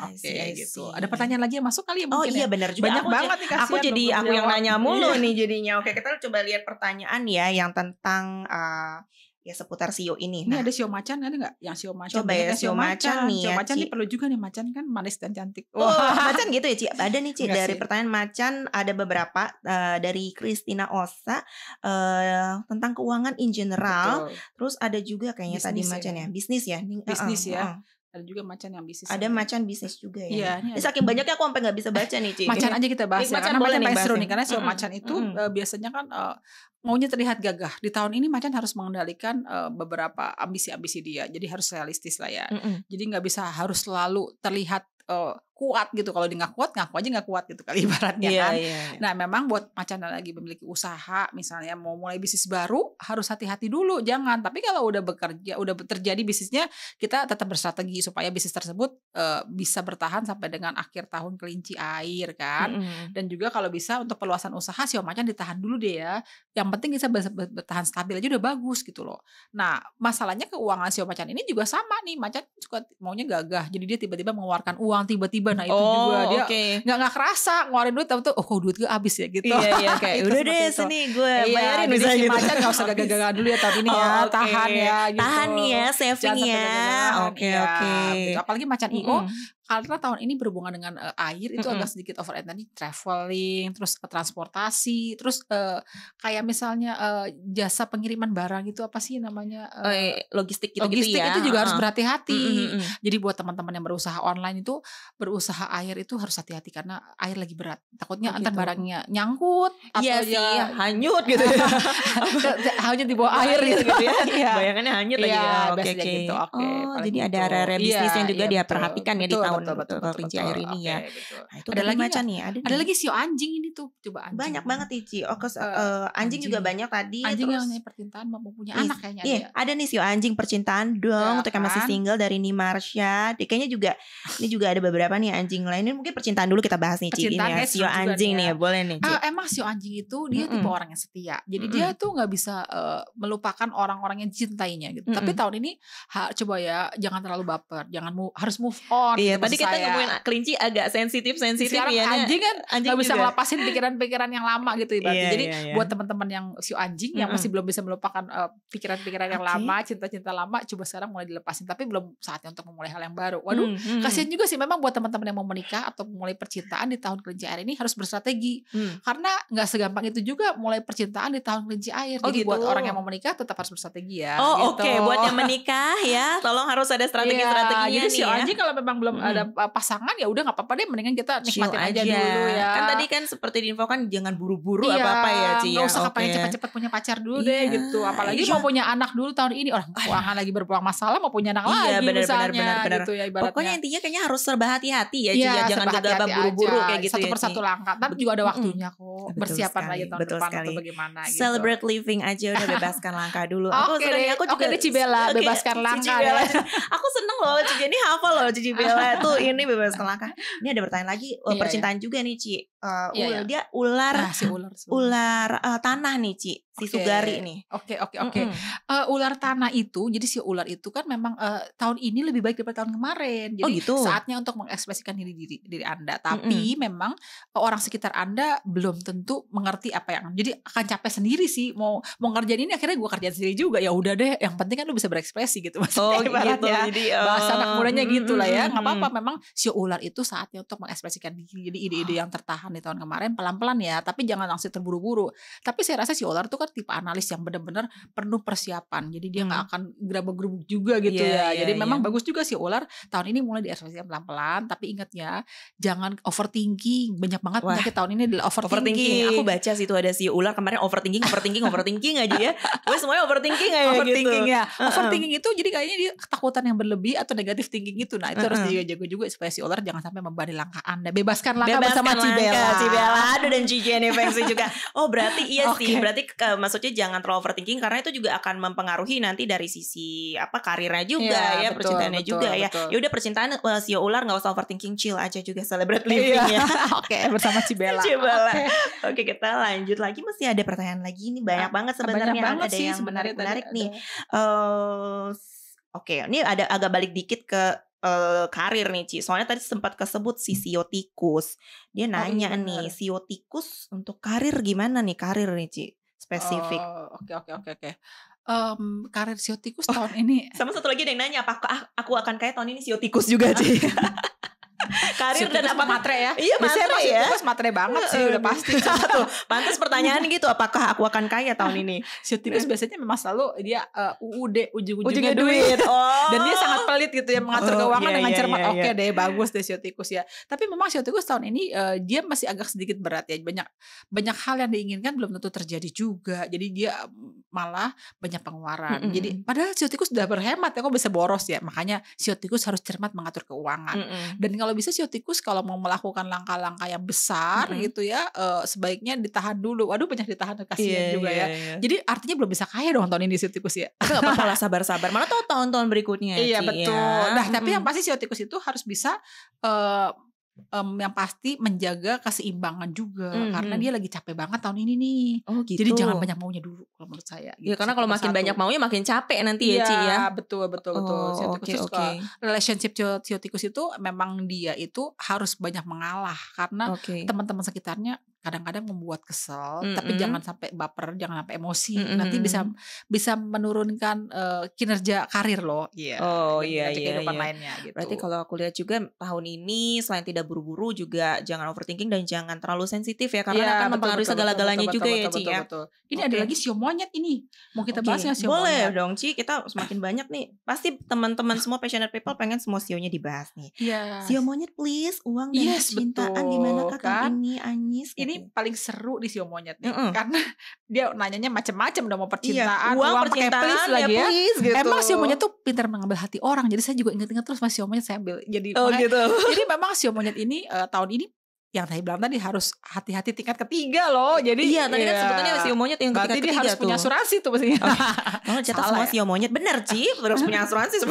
Gitu. Ada pertanyaan lagi yang masuk kali ya mungkin. Iya benar juga. Banyak banget nih, aku jadi aku yang nanya mulu nih jadinya. Oke, kita coba lihat pertanyaan ya yang tentang ya seputar sio ini. Ini ada sio macan, ada nggak? Yang sio macan. Coba ya sio macan nih. Sio macan nih perlu juga nih, macan kan manis dan cantik. Macan gitu ya Ci? Ada nih Ci dari pertanyaan macan, ada beberapa dari Christina Osa tentang keuangan in general. Terus ada juga kayaknya tadi macan ya, bisnis ya. Bisnis ya. Ada juga macan yang bisnis. Ada macan bisnis juga ya. Iya. Saking banyaknya aku sampai nggak bisa baca nih Ci. Macan aja kita bahas ya, karena macan paling seru nih. Karena sio macan itu biasanya kan maunya terlihat gagah. Di tahun ini macan harus mengendalikan beberapa ambisi-ambisi dia. Jadi harus realistis lah ya. Jadi nggak bisa harus selalu terlihat kuat gitu. Kalau dia nggak kuat, ngaku aja nggak kuat gitu kali ibaratnya kan. Nah memang buat macan yang lagi memiliki usaha, misalnya mau mulai bisnis baru, harus hati-hati dulu, jangan. Tapi kalau udah bekerja, udah terjadi bisnisnya, kita tetap berstrategi supaya bisnis tersebut bisa bertahan sampai dengan akhir tahun kelinci air kan. Dan juga kalau bisa untuk perluasan usaha, sio macan ditahan dulu deh ya. Yang penting bisa bertahan stabil aja udah bagus gitu loh. Nah masalahnya keuangan sio macan ini juga sama nih, macan suka maunya gagah, jadi dia tiba-tiba mengeluarkan uang tiba-tiba. Nah itu juga dia nggak kerasa ngeluarin duit, tahu tuh kok duit gue habis ya gitu. Iya kayak udah deh sini gue bayarin misalnya gitu. Macan nggak usah gagah-gagahan dulu ya tahun ini ya, tahan ya gitu. Tahan ya, saving ya. Oke. Gitu. Apalagi macan IO karena tahun ini berhubungan dengan air itu agak sedikit over energy, traveling, terus transportasi, terus kayak misalnya jasa pengiriman barang itu apa sih namanya, logistik gitu logistik ya. Itu juga harus berhati-hati. Jadi buat teman-teman yang berusaha online itu berusaha air itu harus hati-hati karena air lagi berat. Takutnya gitu. antar barangnya nyangkut Iya atau sih, hanyut gitu. hanyut di bawah air gitu ya. Iya. Bayangannya hanyut lagi. Iya, Oke, biasanya oke. gitu. Oke, Oh, paling jadi ada gitu. area bisnis yang juga Iya, dia betul. perhatikan ya di Betul, tahun betul, kelinci air ini Oke, ya. betul. Nah, itu Ada tadi lagi macan nggak? nih, Ada lagi sio anjing ini tuh, coba anjing. banyak banget nih Ci. Anjing juga banyak tadi. Anjing Terus yang namanya percintaan mau punya anak kayaknya iya, ada nih sio anjing percintaan dong, Ya, untuk yang masih kan? single dari Nimarsha. Kayaknya juga ini juga ada beberapa nih anjing lain. Ini mungkin percintaan dulu kita bahas nih Ci. Ini Percintaan ya, kayak sio seru juga anjing nih nih ya. ya, boleh nih Ci. Emang sio anjing itu dia tipe orang yang setia. Jadi dia tuh nggak bisa melupakan orang-orang yang dicintainya gitu. Tapi tahun ini coba ya jangan terlalu baper, harus move on. Iya, gitu, tadi maksud kita saya. ngomongin kelinci agak sensitif Sekarang ya. anjing kan nggak bisa juga. ngelapasin pikiran-pikiran yang lama gitu ibaratnya. Iya, Jadi iya. buat teman-teman yang sio anjing yang masih belum bisa melupakan pikiran-pikiran yang lama, cinta-cinta lama, coba sekarang mulai dilepasin. Tapi belum saatnya untuk memulai hal yang baru. Waduh, kasihan juga sih memang buat teman-teman yang mau menikah atau memulai percintaan di tahun kelinci air ini harus berstrategi. Karena nggak segampang itu juga mulai percintaan di tahun kelinci air. Oh, Jadi gitu. buat orang yang mau menikah tetap harus berstrategi ya. Oh gitu. oke, buat yang menikah ya, tolong harus ada strategi-strateginya Jadi nih sio ya. anjing kalau memang belum ada pasangan ya udah nggak apa-apa deh, mendingan kita Chill nikmatin aja dulu ya. Kan tadi kan seperti diinfokan jangan buru-buru Iya, apa-apa ya Ci ya. nggak usah kepengen Oke. cepet-cepet punya pacar dulu deh Iya, gitu. Apalagi iya. mau punya anak dulu tahun ini, orang keuangan lagi berpulang masalah mau punya anak Iya, lagi benar, misalnya benar. gitu ya ibaratnya. Pokoknya intinya kayaknya harus serba hati-hati ya Ci Iya, ya. Jangan serba gegabah hati-hati buru-buru aja. kayak gitu Satu ya persatu Ci. langkah. Tapi juga ada waktunya kok. Betul Bersiapan sekali, lagi tahun betul depan sekali. atau bagaimana gitu. Celebrate living aja, udah bebaskan langkah dulu. Oke deh, oke deh, Cibela, bebaskan langkah Bella. ya. Aku seneng loh Ci Jenny hafal loh Cici Bella tuh ini bebaskan langkah. Ini ada pertanyaan lagi, Iya, percintaan juga nih Ci. Iya. Dia ular Nah, si ular tanah nih Ci, si Oke. Sugari nih. Oke. Ular tanah itu, jadi si ular itu kan memang tahun ini lebih baik daripada tahun kemarin. Jadi gitu. saatnya untuk mengekspresikan diri Anda. Tapi memang orang sekitar Anda belum tentu mengerti apa yang. Jadi akan capek sendiri sih. Mau ngerjain ini akhirnya gue kerjain sendiri juga. Ya udah deh. Yang penting kan lu bisa berekspresi gitu. Maksudnya ibaratnya. Jadi Bahasa anak mudanya gitu lah ya. Nggak apa-apa. Memang si ular itu saatnya untuk mengekspresikan diri. Jadi ide-ide yang tertahan di tahun kemarin pelan-pelan ya. Tapi jangan langsung terburu-buru. Tapi saya rasa si ular itu kan tipe analis yang benar-benar penuh persiapan. Jadi dia nggak akan gerabak-gerubuk juga gitu ya. Jadi memang bagus juga si ular tahun ini mulai diekspresikan pelan-pelan. Tapi ingat ya, jangan overthinking. Banyak banget penyakit tahun ini adalah overthinking. Aku baca situ ada si ular kemarin overthinking aja ya. Gue semuanya overthinking aja Overthinking gitu. ya. Overthinking itu jadi kayaknya dia ketakutan yang berlebih atau negatif thinking itu. Nah itu harus dijaga juga supaya si ular jangan sampai membebani langkah Anda. Bebaskan langkah bersama Cibela. Aduh, dan Jenny Fengsi juga. Oh berarti iya Oke. sih. Berarti maksudnya jangan terlalu overthinking karena itu juga akan mempengaruhi nanti dari sisi karirnya juga ya, betul, percintaannya betul, juga ya. betul. Ya udah percintaan sio ular nggak usah overthinking, chill aja juga, celebrate living ya. Oke, bersama Cibela. Oke, kita lanjut lagi, masih ada pertanyaan lagi nih, banyak banget sebenarnya. Banyak banget ada sih yang sebenarnya menarik tadi nih. Oke, ini ada agak balik dikit ke karir nih Ci. Soalnya tadi sempat kesebut si sio tikus. Dia nanya nih, sio tikus untuk karir gimana nih Ci? Spesifik. Oke. Karir sio tikus tahun ini. Sama satu lagi ada yang nanya, apakah aku akan kayak tahun ini sio tikus juga Ci? Karir dan apa matre ya? Iya, matre ya. Tikus matre banget sih udah pasti. Tuh, pantas pertanyaan gitu, apakah aku akan kaya tahun ini? Sio tikus biasanya memang selalu dia UUD ujung-ujungnya duit. Oh. Dan dia sangat pelit gitu ya mengatur keuangan dengan cermat. Iya. Oke deh, bagus deh sio tikus ya. Tapi memang sio tikus tahun ini dia masih agak sedikit berat ya. Banyak hal yang diinginkan belum tentu terjadi juga. Jadi dia malah banyak pengeluaran. Jadi padahal sio tikus sudah berhemat ya, kok bisa boros ya. Makanya sio tikus harus cermat mengatur keuangan. Dan kalau bisa sio tikus kalau mau melakukan langkah-langkah yang besar gitu ya, sebaiknya ditahan dulu. Waduh, banyak ditahan, kasihan juga ya. Jadi artinya belum bisa kaya dong tahun ini sio tikus ya. Tapi gak apa-apa lah, sabar-sabar. Mana tahu tahun-tahun berikutnya. Iya Ci, betul. Ya. Nah tapi yang pasti sio tikus itu harus bisa yang pasti menjaga keseimbangan juga, karena dia lagi capek banget tahun ini nih. Oh gitu. Jadi jangan banyak maunya dulu kalau menurut saya. Ya karena kalau makin banyak maunya makin capek nanti ya Ci ya. Iya betul. Sio tikus Oke. relationship sio tikus itu memang dia itu harus banyak mengalah karena teman-teman sekitarnya kadang-kadang membuat kesel, tapi jangan sampai baper, jangan sampai emosi. Nanti bisa menurunkan kinerja karir loh. Iya. Kehidupan lainnya gitu. Berarti kalau aku lihat juga tahun ini selain tidak buru-buru juga jangan overthinking dan jangan terlalu sensitif ya, karena akan mempengaruhi segala-galanya juga ya Ci ya. Ini ada lagi sio monyet ini. Mau kita bahas nggak sio boleh monyet? dong Ci, kita semakin banyak nih. Pasti teman-teman semua passionate people pengen semua sionya dibahas nih. Sio monyet please, uang dan percintaan gimana tahun ini Anyis? Ini paling seru di sio monyet nih, karena dia nanyanya macam-macam, udah mau percintaan, uang percintaan please lagi ya. Please, gitu. Emang sio monyet tuh pintar mengambil hati orang, jadi saya juga ingat-ingat terus mas sio monyet saya ambil. Jadi jadi memang sio monyet ini tahun ini yang saya bilang tadi harus hati-hati tingkat ketiga loh. Jadi tadi kan sebetulnya sio monyet yang tingkat ketiga harus tuh. Punya asuransi tuh pastinya. Kalau cetak semua sio monyet bener Ci, harus punya asuransi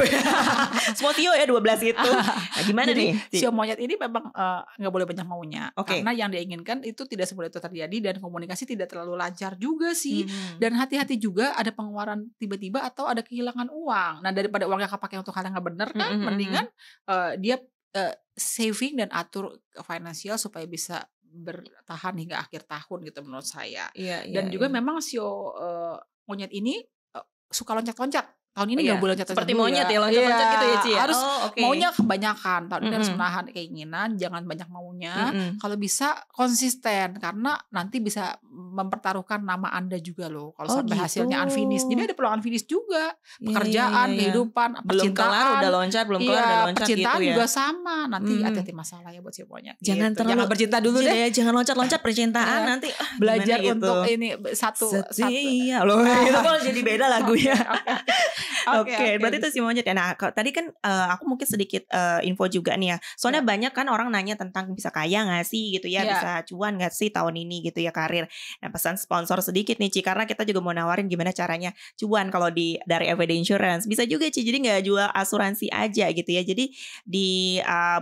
semua sio ya 12 itu. Nah, gimana jadi, nih? Sio monyet ini memang nggak boleh banyak maunya, karena yang dia inginkan itu tidak semudah itu terjadi dan komunikasi tidak terlalu lancar juga sih. Dan hati-hati juga ada pengeluaran tiba-tiba atau ada kehilangan uang. Nah daripada uangnya kepake untuk hal yang nggak bener kan, mendingan dia saving dan atur finansial supaya bisa bertahan hingga akhir tahun gitu menurut saya. Dan juga memang sio monyet ini suka loncat-loncat. Tahun ini nggak boleh loncat-loncat seperti monyet ya, loncat-loncat gitu ya Ci. Harus maunya kebanyakan. Tahun ini harus menahan keinginan, jangan banyak maunya. Kalau bisa konsisten, karena nanti bisa mempertaruhkan nama Anda juga loh. Kalau sampai hasilnya unfinished, jadi ada peluang unfinished juga. Pekerjaan, kehidupan, belum kelar udah loncat, belum kelar udah loncat gitu ya. Percintaan juga sama. Nanti hati-hati masalah ya buat sio monyet. Jangan gitu. Jangan bercinta dulu deh. Jangan loncat-loncat percintaan nanti belajar untuk ini satu. Iya loh. Itu kalau jadi beda lagunya. Oke, berarti itu sio monyet ya. Nah, tadi kan aku mungkin sedikit info juga nih ya. Soalnya banyak kan orang nanya tentang bisa kaya gak sih gitu ya, bisa cuan gak sih tahun ini gitu ya karir. Nah, pesan sponsor sedikit nih Ci, karena kita juga mau nawarin gimana caranya cuan kalau dari FWD Insurance. Bisa juga Ci, jadi gak jual asuransi aja gitu ya. Jadi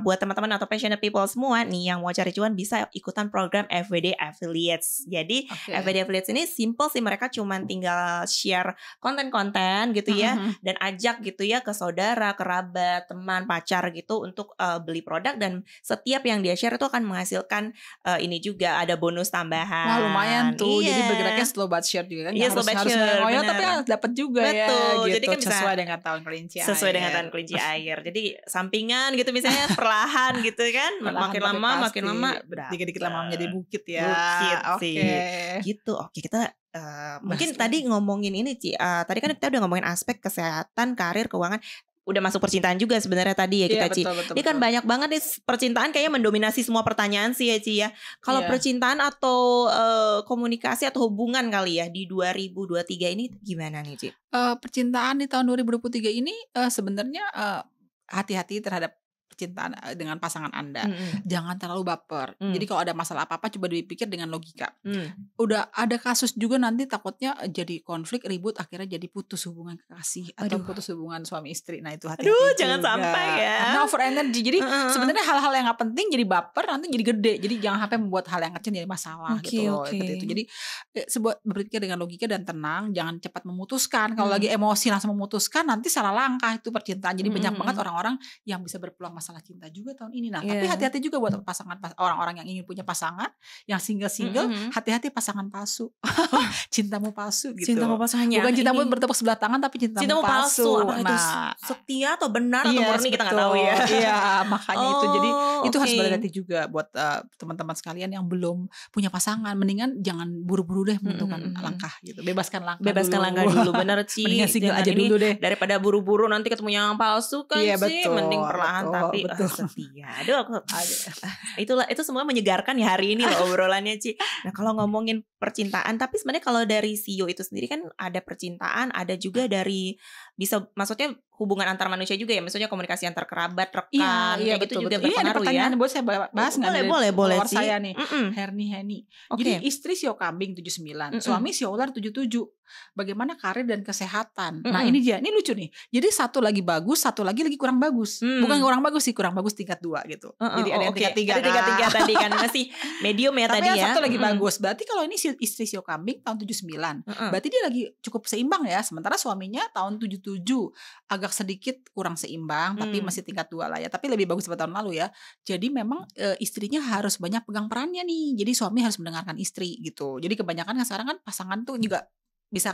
buat teman-teman atau passionate people semua nih yang mau cari cuan bisa ikutan program FWD Affiliates. Jadi FWD Affiliates ini simple sih, mereka cuman tinggal share konten-konten gitu ya. Dan ajak gitu ya ke saudara, kerabat, teman, pacar gitu untuk beli produk, dan setiap yang dia share itu akan menghasilkan ini juga ada bonus tambahan. Wah lumayan tuh, jadi bergeraknya slow but sure juga kan. Iya, slow but sure, tapi dapat juga ya. Betul, gitu. jadi kan sesuai dengan tahun kelinci air. Sesuai dengan tahun kelinci air. Jadi sampingan gitu misalnya perlahan gitu kan, makin lama dikit-dikit lama menjadi bukit ya. Bukit sih. Gitu. Oke, kita mungkin tadi ngomongin ini Ci, tadi kan kita udah ngomongin aspek kesehatan, karir, keuangan, udah masuk percintaan juga sebenarnya tadi ya kita Ci. Ini kan banyak banget nih percintaan kayaknya mendominasi semua pertanyaan sih ya Ci ya. Kalau percintaan atau komunikasi atau hubungan kali ya di 2023 ini gimana nih Ci? Percintaan di tahun 2023 ini sebenarnya hati-hati terhadap percintaan dengan pasangan Anda. Jangan terlalu baper. Jadi kalau ada masalah apa-apa coba dipikir dengan logika. Udah ada kasus juga nanti takutnya jadi konflik, ribut, akhirnya jadi putus hubungan kekasih atau putus hubungan suami istri. Nah itu hati-hati. Jangan sampai ya. Karena over energy. Jadi sebenarnya hal-hal yang gak penting jadi baper, nanti jadi gede. Jadi jangan sampai membuat hal yang kecil jadi masalah gitu loh. Seperti itu. Jadi berpikir dengan logika dan tenang, jangan cepat memutuskan. Kalau lagi emosi langsung memutuskan, nanti salah langkah itu percintaan. Jadi banyak banget orang-orang yang bisa berpeluang masalah cinta juga tahun ini. Nah, tapi hati-hati juga buat orang-orang yang ingin punya pasangan, yang single-single, hati-hati pasangan palsu. Cintamu palsu gitu. Cintamu palsu hanya. Bukan cintamu bertepuk sebelah tangan, tapi cintamu palsu. Apakah itu setia atau benar atau murni kita nggak tahu ya. Iya, makanya itu. Jadi itu harus berhati-hati juga buat teman-teman sekalian yang belum punya pasangan. Mendingan jangan buru-buru deh menentukan langkah gitu. Bebaskan langkah dulu. Bener Ci. Mendingan single aja dulu deh. Daripada buru-buru nanti ketemu yang palsu kan sih. Mending perlahan tapi setia. Aduh aku itu semua menyegarkan ya hari ini loh obrolannya Ci. Nah kalau ngomongin percintaan, tapi sebenarnya kalau dari CEO itu sendiri kan ada percintaan, ada juga dari bisa maksudnya hubungan antar manusia juga ya, maksudnya komunikasi antar kerabat, rekan, kayak gitu juga berpengaruh ya. Ini ada pertanyaan buat saya bahas boleh saya nih. Heni. Jadi istri sio kambing 79, suami sio ular 77. Bagaimana karir dan kesehatan? Nah ini dia, ini lucu nih. Jadi satu lagi bagus, satu lagi kurang bagus. Bukan kurang bagus sih, kurang bagus tingkat 2 gitu. Jadi ada yang tingkat 3. Ada tingkat 3 tadi kan masih medium ya tadi ya. Tapi yang satu lagi bagus. Berarti kalau ini istri sio kambing tahun 79, berarti dia lagi cukup seimbang ya. Sementara suaminya tahun 77 agak agak sedikit kurang seimbang, tapi masih tingkat 2 lah ya. Tapi lebih bagus daripada tahun lalu ya. Jadi memang istrinya harus banyak pegang perannya nih. Jadi suami harus mendengarkan istri gitu. Jadi kebanyakan kan sekarang kan pasangan tuh juga bisa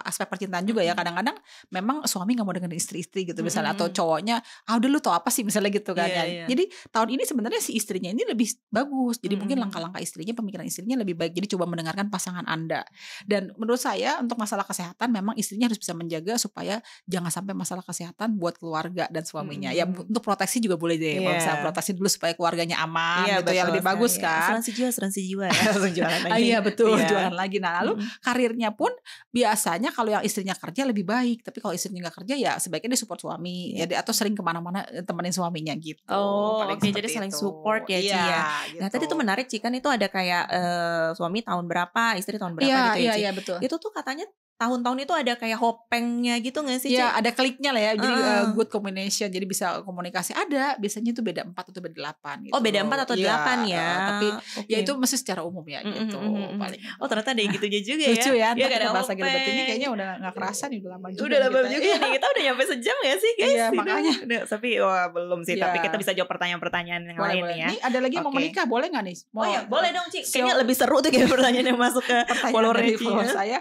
aspek percintaan juga ya. Kadang-kadang memang suami nggak mau dengerin istri-istri gitu misalnya, atau cowoknya udah lu tau apa sih misalnya gitu kan. Jadi tahun ini sebenarnya si istrinya ini lebih bagus. Jadi mungkin langkah-langkah istrinya, pemikiran istrinya lebih baik. Jadi coba mendengarkan pasangan Anda. Dan menurut saya untuk masalah kesehatan memang istrinya harus bisa menjaga supaya jangan sampai masalah kesehatan buat keluarga dan suaminya. Ya untuk proteksi juga boleh deh. Bisa proteksi dulu supaya keluarganya aman gitu ya, lebih bagus kan. Asuransi jiwa ya. Jualan lagi. Iya betul, jualan lagi. Nah lalu karirnya pun biasanya kalau yang istrinya kerja lebih baik, tapi kalau istrinya nggak kerja ya sebaiknya dia support suami, jadi atau sering kemana-mana temenin suaminya gitu. Jadi saling support ya Ci ya. Gitu. Nah tadi tuh menarik Ci, kan itu ada kayak suami tahun berapa, istri tahun berapa gitu ya Ci. Iya betul. Itu tuh katanya tahun-tahun itu ada kayak hopengnya gitu gak sih Ci? Iya ada kliknya lah ya, jadi good combination, jadi bisa komunikasi. Ada biasanya itu beda 4 atau beda 8 gitu. Oh beda 4 atau 8 ya. Tapi ya itu masih secara umum ya gitu. Paling. Oh ternyata ada yang gitunya juga ya. Lucu ya, ya bahasa Gilbert ini kayaknya udah gak kerasa nih, udah lama juga. Udah lama juga nih, kita udah nyampe sejam gak sih guys? Iya makanya. Tapi belum sih, tapi kita bisa jawab pertanyaan-pertanyaan yang lain ya. Ini ada lagi yang mau menikah, boleh gak nih? Oh ya boleh dong Ci, kayaknya lebih seru tuh kayak pertanyaan yang masuk ke follower saya.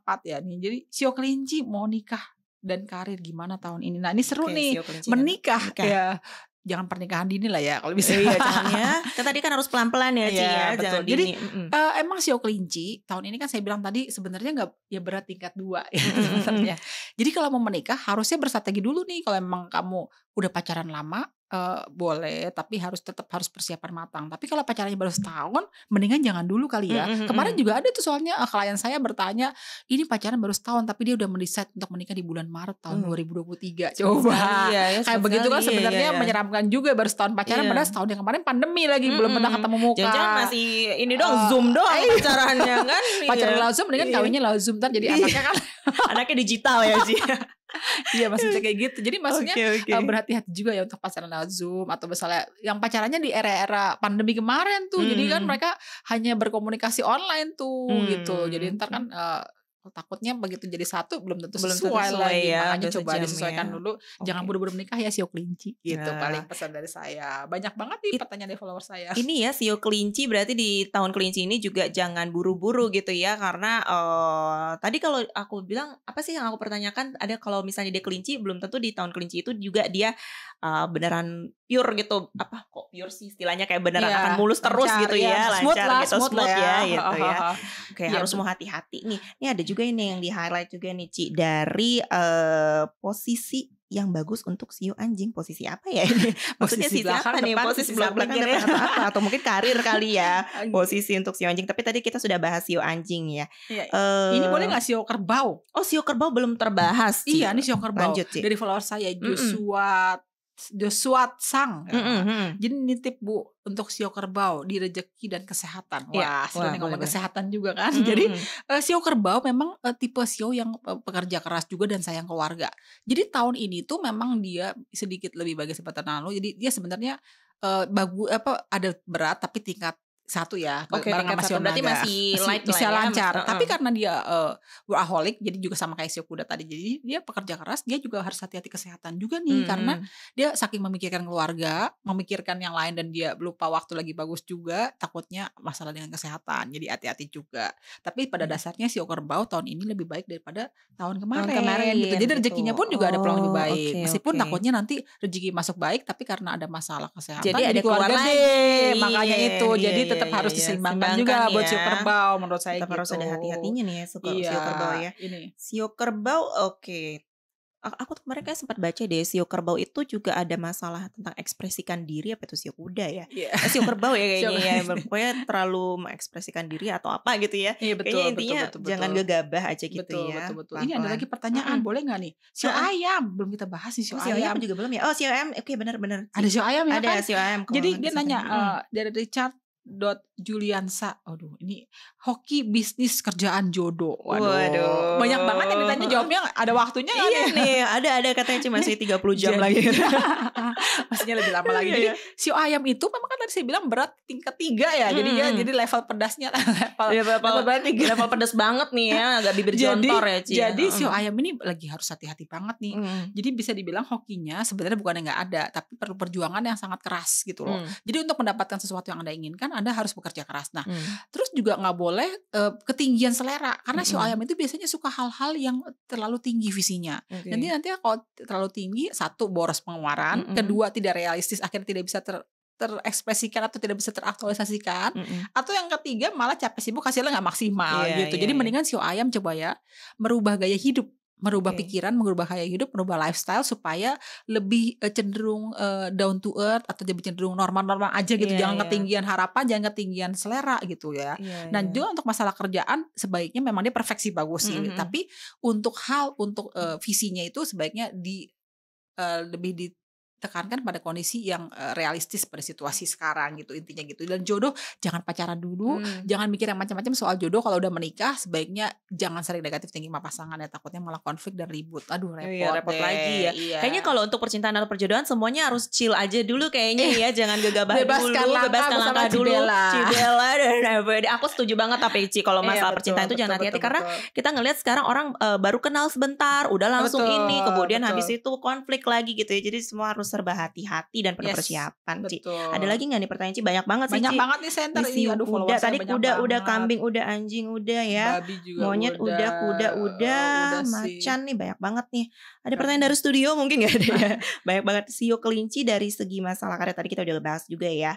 Fapat ya nih, jadi Sio Kelinci mau nikah dan karir gimana tahun ini. Nah ini seru nih, menikah ya. Jangan pernikahan dini lah ya kalau bisa. Iya jangannya. Kan tadi kan harus pelan-pelan ya Ci ya. Jangan jadi emang Sio Kelinci tahun ini kan saya bilang tadi sebenarnya nggak ya berat tingkat 2 ya. Jadi kalau mau menikah harusnya bersrategi dulu nih. Kalau emang kamu udah pacaran lama boleh, tapi tetap harus persiapan matang. Tapi kalau pacarannya baru setahun, mendingan jangan dulu kali ya. Kemarin juga ada tuh soalnya klien saya bertanya, ini pacaran baru setahun tapi dia udah mendesain untuk menikah di bulan Maret tahun 2023. Coba kayak begitu kan sebenarnya menyeramkan juga, baru setahun pacaran padahal setahun yang kemarin pandemi lagi, belum pernah ketemu muka. Jangan masih ini dong Zoom doang pacarannya kan. Pacaran lewat Zoom mendingan kawinnya lewat Zoom, ntar jadi anaknya kan anaknya digital ya Ci. Iya maksudnya kayak gitu. Jadi maksudnya berhati-hati juga ya untuk pacaran lewat Zoom, atau misalnya yang pacarannya di era-era pandemi kemarin tuh. Jadi kan mereka hanya berkomunikasi online tuh gitu. Jadi ntar kan takutnya begitu jadi satu belum tentu sesuai lagi ya, makanya coba disesuaikan dulu. Jangan buru-buru menikah ya Sio Kelinci gitu. Paling pesan dari saya. Banyak banget nih pertanyaan dari follower saya. Ini ya Sio Kelinci, berarti di tahun kelinci ini juga jangan buru-buru gitu ya, karena tadi kalau aku bilang apa sih yang aku pertanyakan, ada kalau misalnya dia kelinci belum tentu di tahun kelinci itu juga dia beneran pure gitu. Apa kok pure sih istilahnya, kayak beneran akan mulus terus gitu ya, lancar gitu, smooth ya gitu ya. Oke, harus mau hati-hati nih. Ini ada juga ini yang di highlight juga nih Ci, dari posisi yang bagus untuk Sio anjing. Posisi apa ya ini? Maksudnya sisi apa nih? Posisi belakang atau apa? Atau mungkin karir kali ya. Posisi untuk Sio anjing. Tapi tadi kita sudah bahas Sio anjing ya. Ini boleh gak Sio kerbau? Oh Sio kerbau belum terbahas Ci. Iya ini Sio kerbau. Lanjut, dari follower saya Joshua Sang. Jadi nitip Bu untuk Sio kerbau di rezeki dan kesehatan. Wah, sebenarnya ngomong kesehatan juga kan. Jadi Sio kerbau memang tipe Sio yang pekerja keras juga dan sayang keluarga. Jadi tahun ini tuh memang dia sedikit lebih bagus daripada tahun lalu. Jadi dia sebenarnya bagus ada berat tapi tingkat 1 ya, bareng sama Sio Naga. Berarti masih light bisa lah ya, lancar. Tapi karena dia workaholic, jadi juga sama kayak Sio Kuda tadi. Jadi dia pekerja keras, dia juga harus hati-hati kesehatan juga nih. Karena dia saking memikirkan keluarga, memikirkan yang lain, dan dia lupa waktu lagi bagus juga, takutnya masalah dengan kesehatan. Jadi hati-hati juga. Tapi pada dasarnya Sio Kerbau tahun ini lebih baik daripada tahun kemarin gitu. Jadi rezekinya pun juga ada peluang lebih baik. Meskipun takutnya nanti rezeki masuk baik, tapi karena ada masalah kesehatan, jadi ada keluarga deh. Makanya itu. Jadi tetap harus diseimbangkan juga buat Sio Kerbau menurut saya. Tetap harus ada hati-hatinya nih ya Sio Kerbau ya. Sio Kerbau aku kemarin kayak sempat baca deh, Sio Kerbau itu juga ada masalah tentang ekspresikan diri, apa itu Sio Kuda ya? Sio Kerbau ya kayaknya ya, pokoknya terlalu mengekspresikan diri atau apa gitu ya. Kayaknya intinya betul. Jangan gegabah aja gitu ya. Betul. Ini ada lagi pertanyaan, boleh gak nih? Sio ayam, belum kita bahas nih Sio ayam juga belum ya? Oh Sio ayam, oke benar-benar. Ada Sio ayam ya kan? Ada Sio ayam. Jadi dia nanya dari Richard Juliansa. Aduh, ini hoki bisnis kerjaan jodoh. Waduh. Banyak banget yang ditanya, jawabnya ada waktunya nggak iya nih? Ada katanya cuma masih 30 jam jadi, lagi. Maksudnya lebih lama lagi. Jadi sio ayam itu memang kan tadi saya bilang berat tingkat 3 ya. Jadi level pedasnya level pedas banget nih ya, agak bibir jontor ya Ci. Jadi sio ayam ini lagi harus hati-hati banget nih. Jadi bisa dibilang hokinya sebenarnya bukan nggak ada, tapi perlu perjuangan yang sangat keras gitu loh. Jadi untuk mendapatkan sesuatu yang Anda inginkan, Anda harus bekerja keras. Nah, terus juga nggak boleh ketinggian selera, karena sio ayam itu biasanya suka hal-hal yang terlalu tinggi visinya. Nanti kalau terlalu tinggi, satu boros pengeluaran, kedua tidak realistis, akhirnya tidak bisa terekspresikan atau tidak bisa teraktualisasikan, atau yang ketiga malah capek sibuk hasilnya nggak maksimal gitu. Jadi mendingan sio ayam coba ya merubah gaya hidup, merubah pikiran, merubah gaya hidup, merubah lifestyle supaya lebih cenderung down to earth atau lebih cenderung normal-normal aja gitu. Jangan ketinggian harapan, jangan ketinggian selera gitu ya. Nah, juga untuk masalah kerjaan sebaiknya memang dia perfeksi bagus sih, tapi untuk visinya itu sebaiknya lebih ditekankan pada kondisi yang realistis pada situasi sekarang gitu, intinya gitu. Dan jodoh jangan pacaran dulu, jangan mikir yang macam-macam soal jodoh. Kalau udah menikah sebaiknya jangan sering negatif tinggi sama pasangan ya, takutnya malah konflik dan ribut. Aduh repot lagi ya. Kayaknya kalau untuk percintaan atau perjodohan semuanya harus chill aja dulu kayaknya ya, jangan gegabah dulu, bebaskan langkah dulu. Cibela dan FWD. Aku setuju banget tapi Ci, kalau masalah percintaan itu jangan hati-hati, karena kita ngelihat sekarang orang baru kenal sebentar udah langsung kemudian habis itu konflik lagi gitu ya. Jadi semua harus serba hati-hati dan penuh persiapan, Ci. Ada lagi nggak nih pertanyaan, Ci? Banyak banget sih, Ci. Banyak banget nih center ini. Aduh, kuda tadi, kuda, kambing udah, anjing udah ya. Babi juga monyet udah, kuda udah, macan nih banyak banget nih. Ada pertanyaan dari studio mungkin nggak ada ya? Banyak banget. Sio kelinci dari segi masalah karir tadi kita udah bahas juga ya.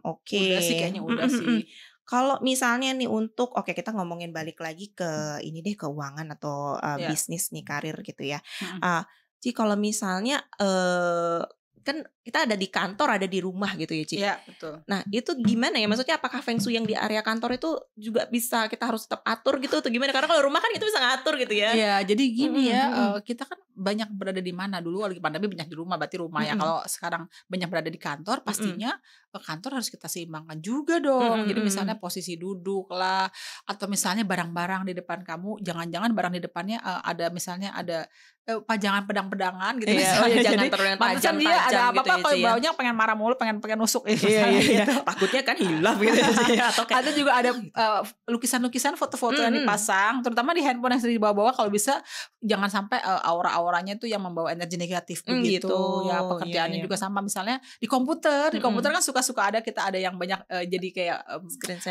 Oke. Udah sih kayaknya udah sih. Kalau misalnya nih untuk kita ngomongin balik lagi ke ini deh, keuangan atau bisnis nih, karir gitu ya. Ci, kalau misalnya kan kita ada di kantor, ada di rumah gitu ya, Ci. Iya, betul. Nah, itu gimana ya? Maksudnya apakah feng shui yang di area kantor itu juga bisa kita harus tetap atur gitu atau gimana? Karena kalau rumah kan kita bisa ngatur gitu ya. Iya, jadi gini ya, kita kan banyak berada di mana, dulu lagi pandemi banyak di rumah, berarti rumah ya. Kalau sekarang banyak berada di kantor, pastinya kantor harus kita seimbangkan juga dong. Jadi misalnya posisi duduk lah, atau misalnya barang-barang di depan kamu, jangan-jangan barang di depannya ada misalnya ada pajangan pedang-pedangan gitu. Jangan terlalu yang tajam-tajam ada apa-apa gitu, kalau baunya pengen marah mulu, pengen nusuk gitu. Takutnya kan hilaf gitu ya. Atau ada juga ada lukisan-lukisan, foto-foto yang dipasang, terutama di handphone yang sering dibawa-bawa. Kalau bisa jangan sampai aura-auranya itu yang membawa energi negatif begitu. Ya, pekerjaannya juga sama, misalnya di komputer. Di komputer kan suka-suka kita ada yang banyak jadi kayak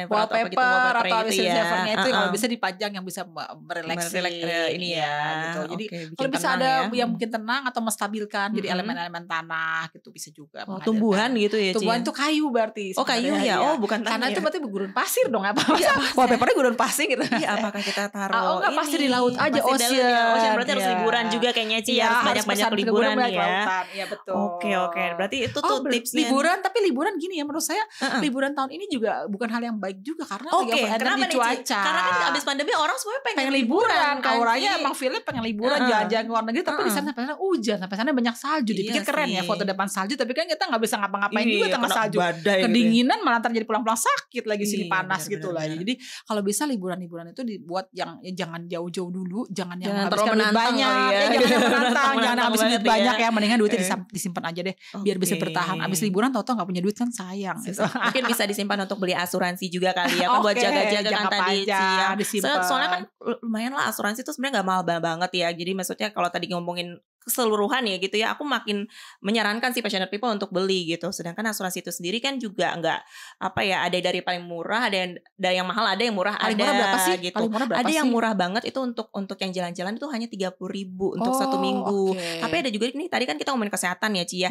wallpaper atau screensavernya itu kalau bisa dipajang yang bisa merelaksi ini ya gitu. Jadi kalau bisa ada yang bikin tenang atau menstabilkan, jadi elemen-elemen tanah gitu bisa juga. Tumbuhan gitu ya, Ci. Tumbuhan itu kayu berarti. Kayu ya. Bukan tanah. Tanah itu berarti gurun pasir dong, apa? Wallpapernya gurun pasir gitu. Iya, apakah kita taruh enggak, pasti di laut aja, ocean. Berarti harus liburan juga kayaknya, Ci. Harus banyak-banyak liburan ya. Iya, betul. Oke. Berarti itu tuh tipsnya. Liburan, tapi liburan gini ya, menurut saya liburan tahun ini juga bukan hal yang baik juga, karena kenapa nih, cuaca. Karena kan abis pandemi orang semuanya pengen liburan. Auranya emang feelnya pengen liburan, jalan-jalan ke luar negeri, tapi di sana hujan, sampai sana banyak salju. Dipikir keren ya foto depan salju, tapi kan kita nggak bisa ngapa-ngapain juga tengah salju. Kedinginan malah ntar jadi pulang-pulang sakit lagi, sini panas gitu lah. Jadi kalau bisa liburan-liburan itu dibuat yang jangan jauh-jauh dulu, jangan yang habiskan duit banyak, jangan menantang, jangan habisin duit banyak ya. Mendingan duitnya disimpan aja deh, biar bisa bertahan. Abis liburan tau-tau nggak punya duit kan sayang. Mungkin bisa disimpan untuk beli asuransi juga kali ya, kan buat jaga-jaga kan tadi, Ci. Soalnya kan lumayan lah asuransi itu sebenarnya nggak mahal banget ya. Jadi maksudnya kalau tadi ngomongin keseluruhan ya gitu ya, aku makin menyarankan sih passionate people untuk beli gitu. Sedangkan asuransi itu sendiri kan juga nggak ada dari paling murah, ada yang mahal, ada yang murah, paling murah berapa sih? Gitu. Ada yang murah banget itu untuk yang jalan-jalan itu hanya 30.000 untuk 1 minggu. Tapi ada juga ini tadi kan kita ngomongin kesehatan ya, Ci ya.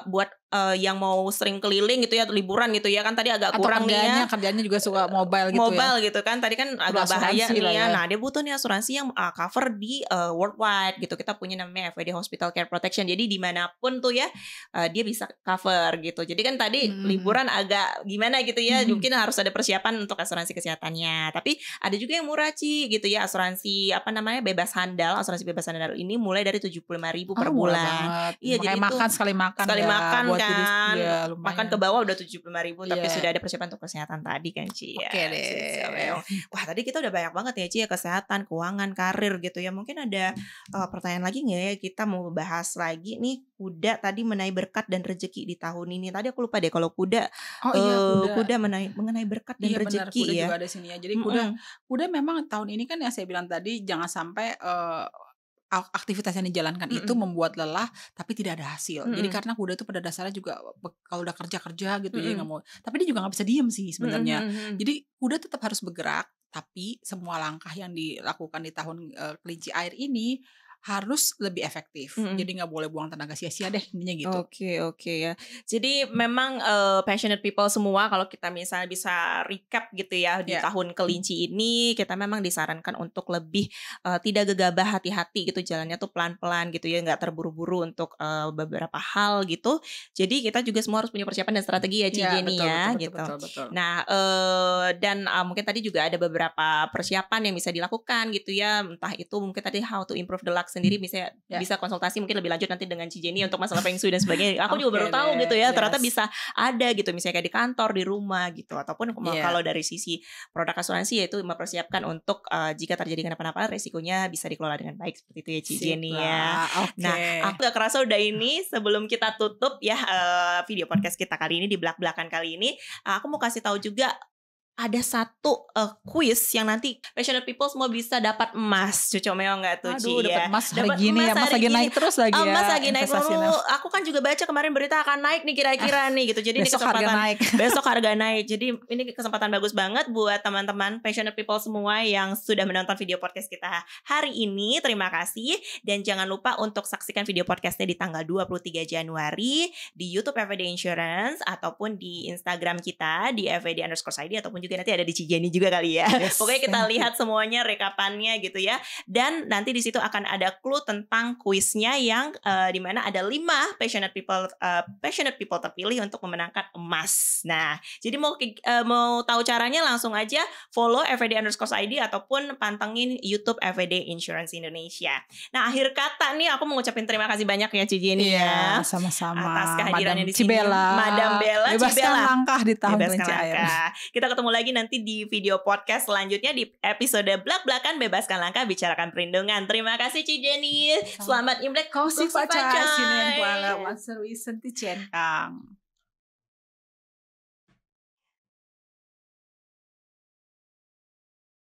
Buat yang mau sering keliling gitu ya, liburan gitu ya, kan tadi agak kurang nih ya. Kerjanya juga suka mobile gitu kan, tadi kan agak bahaya nih ya. Nah, dia butuh nih asuransi yang cover di worldwide gitu. Kita punya namanya FWD Hospital Care Protection. Jadi dimanapun tuh ya dia bisa cover gitu. Jadi kan tadi liburan agak gimana gitu ya, mungkin harus ada persiapan untuk asuransi kesehatannya. Tapi ada juga yang murah Ci gitu ya, asuransi apa namanya bebas handal. Asuransi bebas handal ini mulai dari 75.000 per bulan. Iya, jadi makan sekali makan makan buat kan. Ya, makan ke bawah udah 75.000 tapi sudah ada persiapan untuk kesehatan tadi kan Ci. Oke deh. Wah, tadi kita udah banyak banget ya Ci ya, kesehatan, keuangan, karir gitu ya. Mungkin ada pertanyaan lagi nggak ya, kita mau bahas lagi nih kuda tadi mengenai berkat dan rezeki di tahun ini. Tadi aku lupa deh kalau kuda. Kuda mengenai berkat dan rezeki kuda ya. Juga ada sini ya. Jadi kuda memang tahun ini kan yang saya bilang tadi, jangan sampai aktivitas yang dijalankan itu membuat lelah tapi tidak ada hasil. Jadi karena kuda itu pada dasarnya juga kalau udah kerja gitu jadi nggak mau. Tapi dia juga nggak bisa diem sih sebenarnya. Jadi kuda tetap harus bergerak. Tapi semua langkah yang dilakukan di tahun kelinci air ini harus lebih efektif. Jadi nggak boleh buang tenaga sia-sia deh intinya gitu. Oke ya. Jadi memang passionate people semua, kalau kita misalnya bisa recap gitu ya di tahun kelinci ini, kita memang disarankan untuk lebih tidak gegabah, hati-hati gitu, jalannya tuh pelan-pelan gitu ya, nggak terburu-buru untuk beberapa hal gitu. Jadi kita juga semua harus punya persiapan dan strategi ya Ci Jenny ya gitu. Betul. Nah dan mungkin tadi juga ada beberapa persiapan yang bisa dilakukan gitu ya, entah itu mungkin tadi how to improve the luck sendiri, bisa konsultasi mungkin lebih lanjut nanti dengan Ci Jenny untuk masalah feng shui dan sebagainya. Aku juga baru tahu gitu ya, ternyata bisa ada gitu, misalnya kayak di kantor, di rumah gitu, ataupun kalau dari sisi produk asuransi yaitu mempersiapkan untuk jika terjadi kenapa-napa resikonya bisa dikelola dengan baik seperti itu ya Ci Jenny ya. Nah, aku gak kerasa udah ini, sebelum kita tutup ya video podcast kita kali ini di belak-belakan kali ini, aku mau kasih tahu juga ada satu quiz yang nanti passionate people semua bisa dapat emas. Cocok memang gak tuh Ci ya? Dapat emas hari gini ya, emas lagi naik terus lagi ya. Emas lagi naik terus. Aku kan juga baca kemarin berita akan naik nih kira-kira nih gitu. Jadi besok ini kesempatan harga naik. Besok harga naik. Jadi ini kesempatan bagus banget buat teman-teman passionate people semua yang sudah menonton video podcast kita hari ini. Terima kasih. Dan jangan lupa untuk saksikan video podcastnya di tanggal 23 Januari di YouTube FWD Insurance ataupun di Instagram kita di FWD_ID ataupun juga nanti ada di Ci Jenny juga kali ya. Pokoknya kita lihat semuanya rekapannya gitu ya. Dan nanti di situ akan ada clue tentang kuisnya yang dimana ada 5 passionate people terpilih untuk memenangkan emas. Nah, jadi mau tahu caranya langsung aja follow FWD_ID ataupun pantengin YouTube FWD Insurance Indonesia. Nah, akhir kata nih aku mau ngucapin terima kasih banyak ya Ci Jenny ya. Sama-sama. Atas kehadirannya di sini. Cibela. Madam Bella. Bebaskan langkah di tahun kelinci air. Kita ketemu lagi nanti di video podcast selanjutnya di episode Blak-Blakan Bebaskan Langkah Bicarakan Perlindungan. Terima kasih Ci Jenny. Selamat Imlek. Kau si pacar sini yang kuala wanser wisen ti Kang.